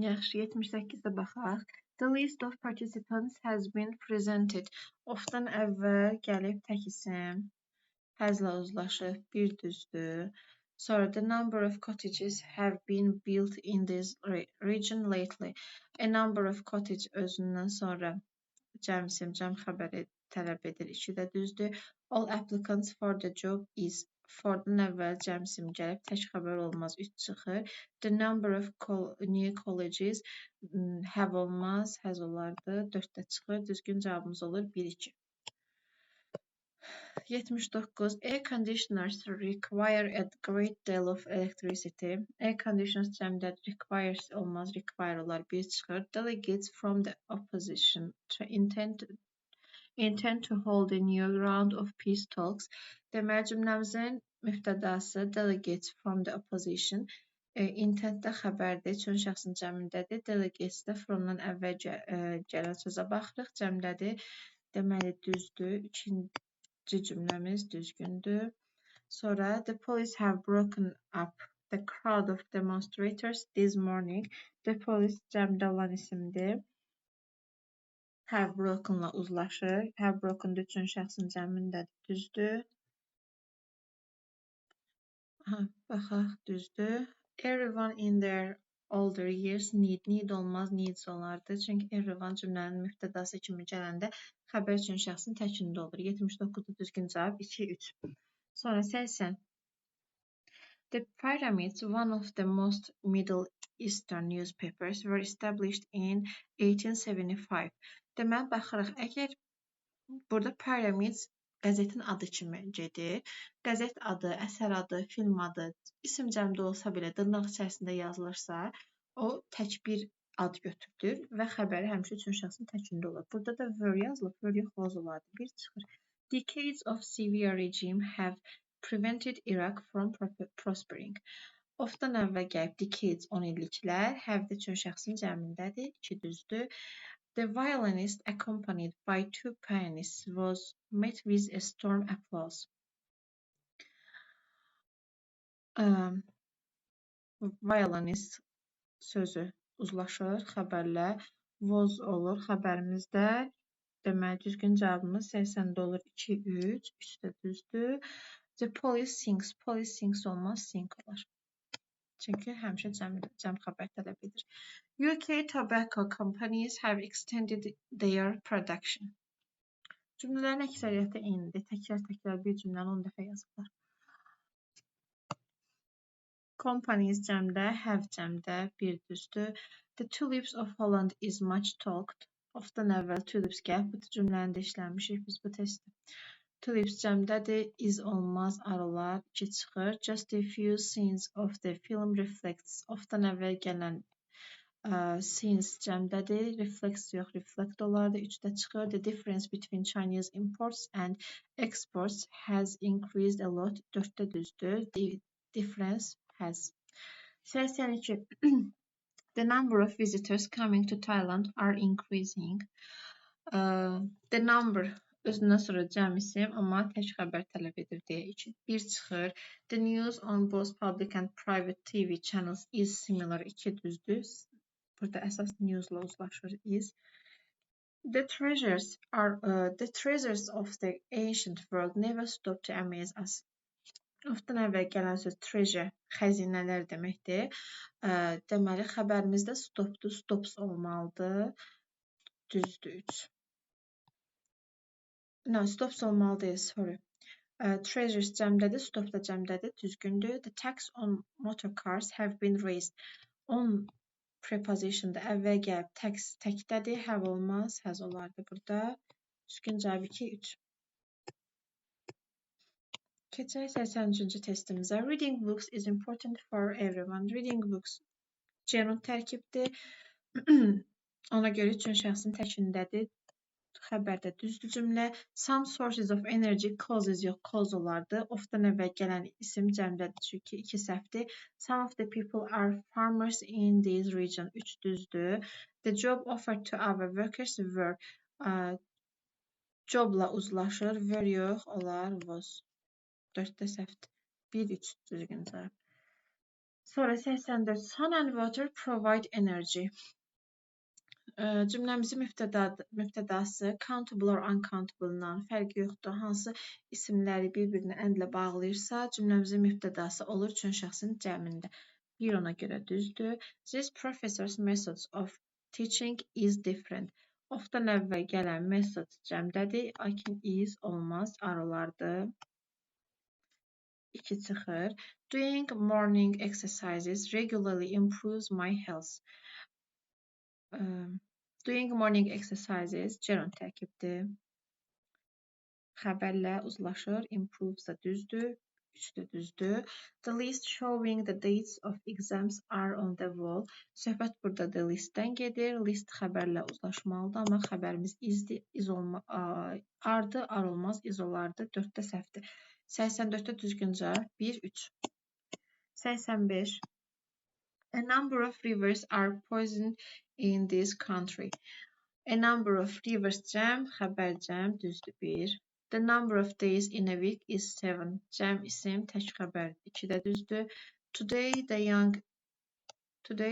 Yaxşı, 78-də baxaq. The list of participants has been presented. Ofdan əvvəl gəlib tək isim. Həzlə uzlaşıb, bir düzdür. Sonra the number of cottages have been built in this region lately. A number of cottage özündən sonra cəm isim, cəm xəbəri tələb edir. 2 də düzdür. All applicants for the job is. For-dan əvvəl cəm isim gəlib, tək xəbər olmaz, 3 çıxır. The number of new colleges have olmaz, has olardı, 4 də çıxır. Düzgün cavabımız olur 1-2. 79. Air conditioners require a great deal of electricity. Air conditioners cəmdə requires olmaz, require olar, 1 çıxır. Delegates from the opposition intend to hold a new round of peace talks. Deməli, cümləmizin müftədası delegates from the opposition. Intentdə xəbərdir, çün şəxsin cəmindədir. Delegates də from-dan əvvəl gələn sözə baxırıq, cəmdədir. Deməli, düzdür. İkinci cümləmiz düzgündür. Sonra, the police have broken up the crowd of demonstrators this morning. The police cəmdə olan isimdir. Have broken-la uzlaşır. Have broken üçün şəxsin cəmindədir, düzdür. Baxaq, düzdür. Everyone in their older years need olmaz, needs olardı. Çünki everyone cümlənin müftədası kimi gələndə xəbər üçün şəxsin təkində olur. 79-da düzgün cavab 2-3. Sonra 80. The Pyramids, one of the most Middle Eastern newspapers, were established in 1875. Deməli, baxırıq, əgər burada Pyramids qəzetin adı kimi gedir, qəzet adı, əsər adı, film adı, isim cəmdə olsa belə dırnaq içərisində yazılırsa, o tək bir ad götürülür və xəbəri həmişə üçün şəxsin təkində olur. Burada da were yazılıb, were yox, was olardı. Bir çıxır. Decades of Syria regime have prevented Iraq from prospering. Ofdan əvvəl gəlib decades 10 illiklər, have də üçün şəxsin cəmindədir, 2 düzdür. The violinist, accompanied by 2 pianists, was met with a storm applause. Violinist sözü uzlaşır xəbərlə, was olur xəbərimizdə. Deməli, düzgün cavabımız 80-də olur 2-3, 3 də düzdür. The police sings olmaz, sing olar. Çünki həmişə cəm xəbər tələb edir. UK tobacco companies have extended their production. Cümlələrin əksəriyyəti eynidir. Təkrar bir cümləni 10 dəfə yazırlar. Companies cəmdə, have cəmdə, bir düzdür. The tulips of Holland is much talked. Ofdan əvvəl tulips gəlib, bu cümləni də işləmişik biz bu testdə. Tulips cəmdədir, is olmaz, arılar, 2 çıxır. Just a few scenes of the film reflects. Ofdan əvvəl gələn scenes cəmdədir, reflects yox, reflect olardı, 3 də çıxır. The difference between Chinese imports and exports has increased a lot, 4 də düzdür. The difference has. 82. The number of visitors coming to Thailand are increasing. The number özündən sonra cəm isim, amma tək xəbər tələb edir deyə 1 çıxır. The news on both public and private TV channels is similar, 2 düzdür. Burada əsas newsla uzlaşır is. The treasures of the ancient world never stop to amaze us. Ofdan əvvəl gələn söz treasure, xəzinələr deməkdir. Deməli, xəbərimizdə stopdur, stops olmalıdır. Düzdür 3. No, stops olmalı deyil, sorry. Treasures cəmdədir, stop da cəmdədir, düzgündür. The tax on motor cars have been raised. On prepositionda əvvəl gəlib tax təkdədir, have olmaz, has olardı burada. Düzgün cavab 2-3. Keçək 83-cü testimizə. Reading books is important for everyone. Reading books genus tərkibdir. Ona görə üçün şəxsin təkindədir. Xəbərdə düzdür cümlə. Some sources of energy causes yox, cause olardı. Ofdan əvvəl gələn isim cəmdədir çünki 2 səhvdir. Some of the people are farmers in this region. 3 düzdür. The job offered to our workers were. Jobla uzlaşır. Were yox, olar, was. 4 də səhvdir. 1-3 düzgün cavab. Sonra 84. Sun and water provide energy. Cümləmizin mübtədası countable or uncountable-dan fərqi yoxdur. Hansı isimləri bir-birinə and-lə bağlayırsa, cümləmizin mübtədası olur üçün şəxsin cəmində. Bir ona görə düzdür. This professor's methods of teaching is different. Of-dan əvvəl gələn method cəmdədir, lakin is olmaz, ar olardı. 2 çıxır. Doing morning exercises regularly improves my health. Doing morning exercises gerund tərkibdir. Xəbərlə uzlaşır. Improves da düzdür. 3 də düzdür. The list showing the dates of exams are on the wall. Söhbət burada the listdən gedir. List xəbərlə uzlaşmalıdır, amma xəbərimiz izdir. Ardı, ar olmaz, iz olardı. 4-də səhvdir. 84-də düzgün cavab 1, 3. 85. A number of rivers are poisoned in this country. A number of rivers cəm, xəbər cəm, düzdür 1. The number of days in a week is 7. Cəm isim, tək xəbər 2 də düzdür. Today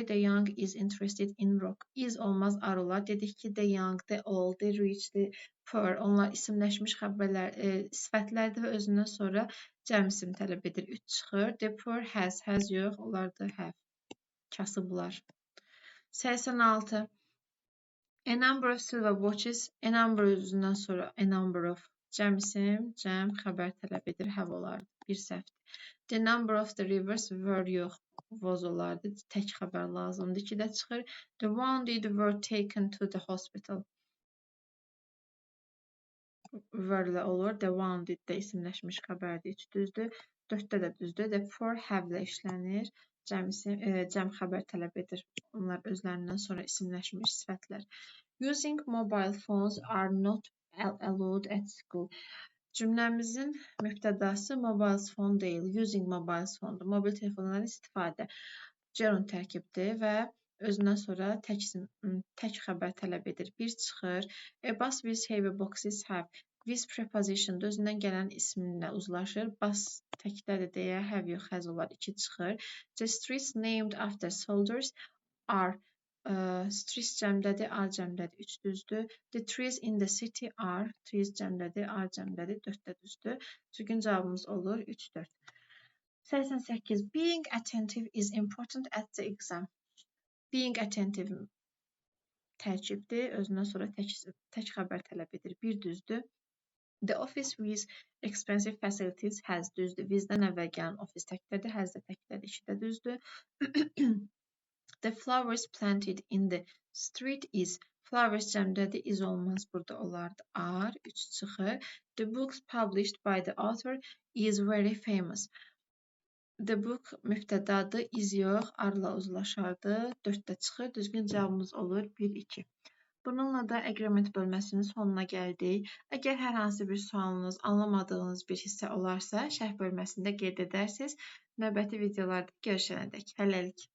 the young is interested in rock. Is olmaz, ar olar. Dedik ki, the young, the old, the rich, the poor. Onlar isimləşmiş xəbərlər, sifətlərdir və özündən sonra cəm isim tələb edir. 3 çıxır. The poor has yox, onlar da have. Kasıblar. 86. A number of silver watches. A number özündən sonra a number of cəm isim, cəm xəbər tələb edir, have olardı. Bir səhvdir. The number of the rivers were yox, was olardı. Tək xəbər lazımdır. 2 də çıxır. The wounded were taken to the hospital. Were ilə olur. The wounded də isimləşmiş xəbərdir. 3 düzdür. 4-də də düzdür. The poor have ilə işlənir. Cəm xəbər tələb edir. Onlar özlərindən sonra isimləşmiş sifətlər. Using mobile phones are not allowed at school. Cümləmizin mübtədası mobile phone deyil. Using mobile phone-dur. Mobil telefonlardan istifadə. Gerund tərkibdir və özündən sonra tək xəbər tələb edir. 1 çıxır. A bus with heavy boxes have. With preposition özündən gələn isminlə uzlaşır. Bus təkdədir deyə have yox, has olar. 2 çıxır. The streets named after soldiers are. Streets cəmdədir, ar cəmdədir. 3 düzdür. The trees in the city are. Trees cəmdədir, ar cəmdədir. 4 də düzdür. Düzgün cavabımız olur 3, 4. 88. Being attentive is important at the exam. Being attentive tərkibdir. Özündən sonra tək xəbər tələb edir. 1 düzdür. The office with expensive facilities has düzdür. Bizdən əvvəl gələn ofis təkdədir, has da təkdədir. 2 də düzdür. The flowers planted in the street is. Flowers cəmdədir, is olmaz, burada olardı. Are, 3 çıxır. The books published by the author is very famous. The book mübtədadır, is yox, arla uzlaşardı. 4-də çıxır. Düzgün cavabımız olur 1, 2. Bununla da agreement bölməsinin sonuna gəldik. Əgər hər hansı bir sualınız, anlamadığınız bir hissə olarsa, şərh bölməsində qeyd edərsiniz. Növbəti videolarda görüşənədək. Hələlik.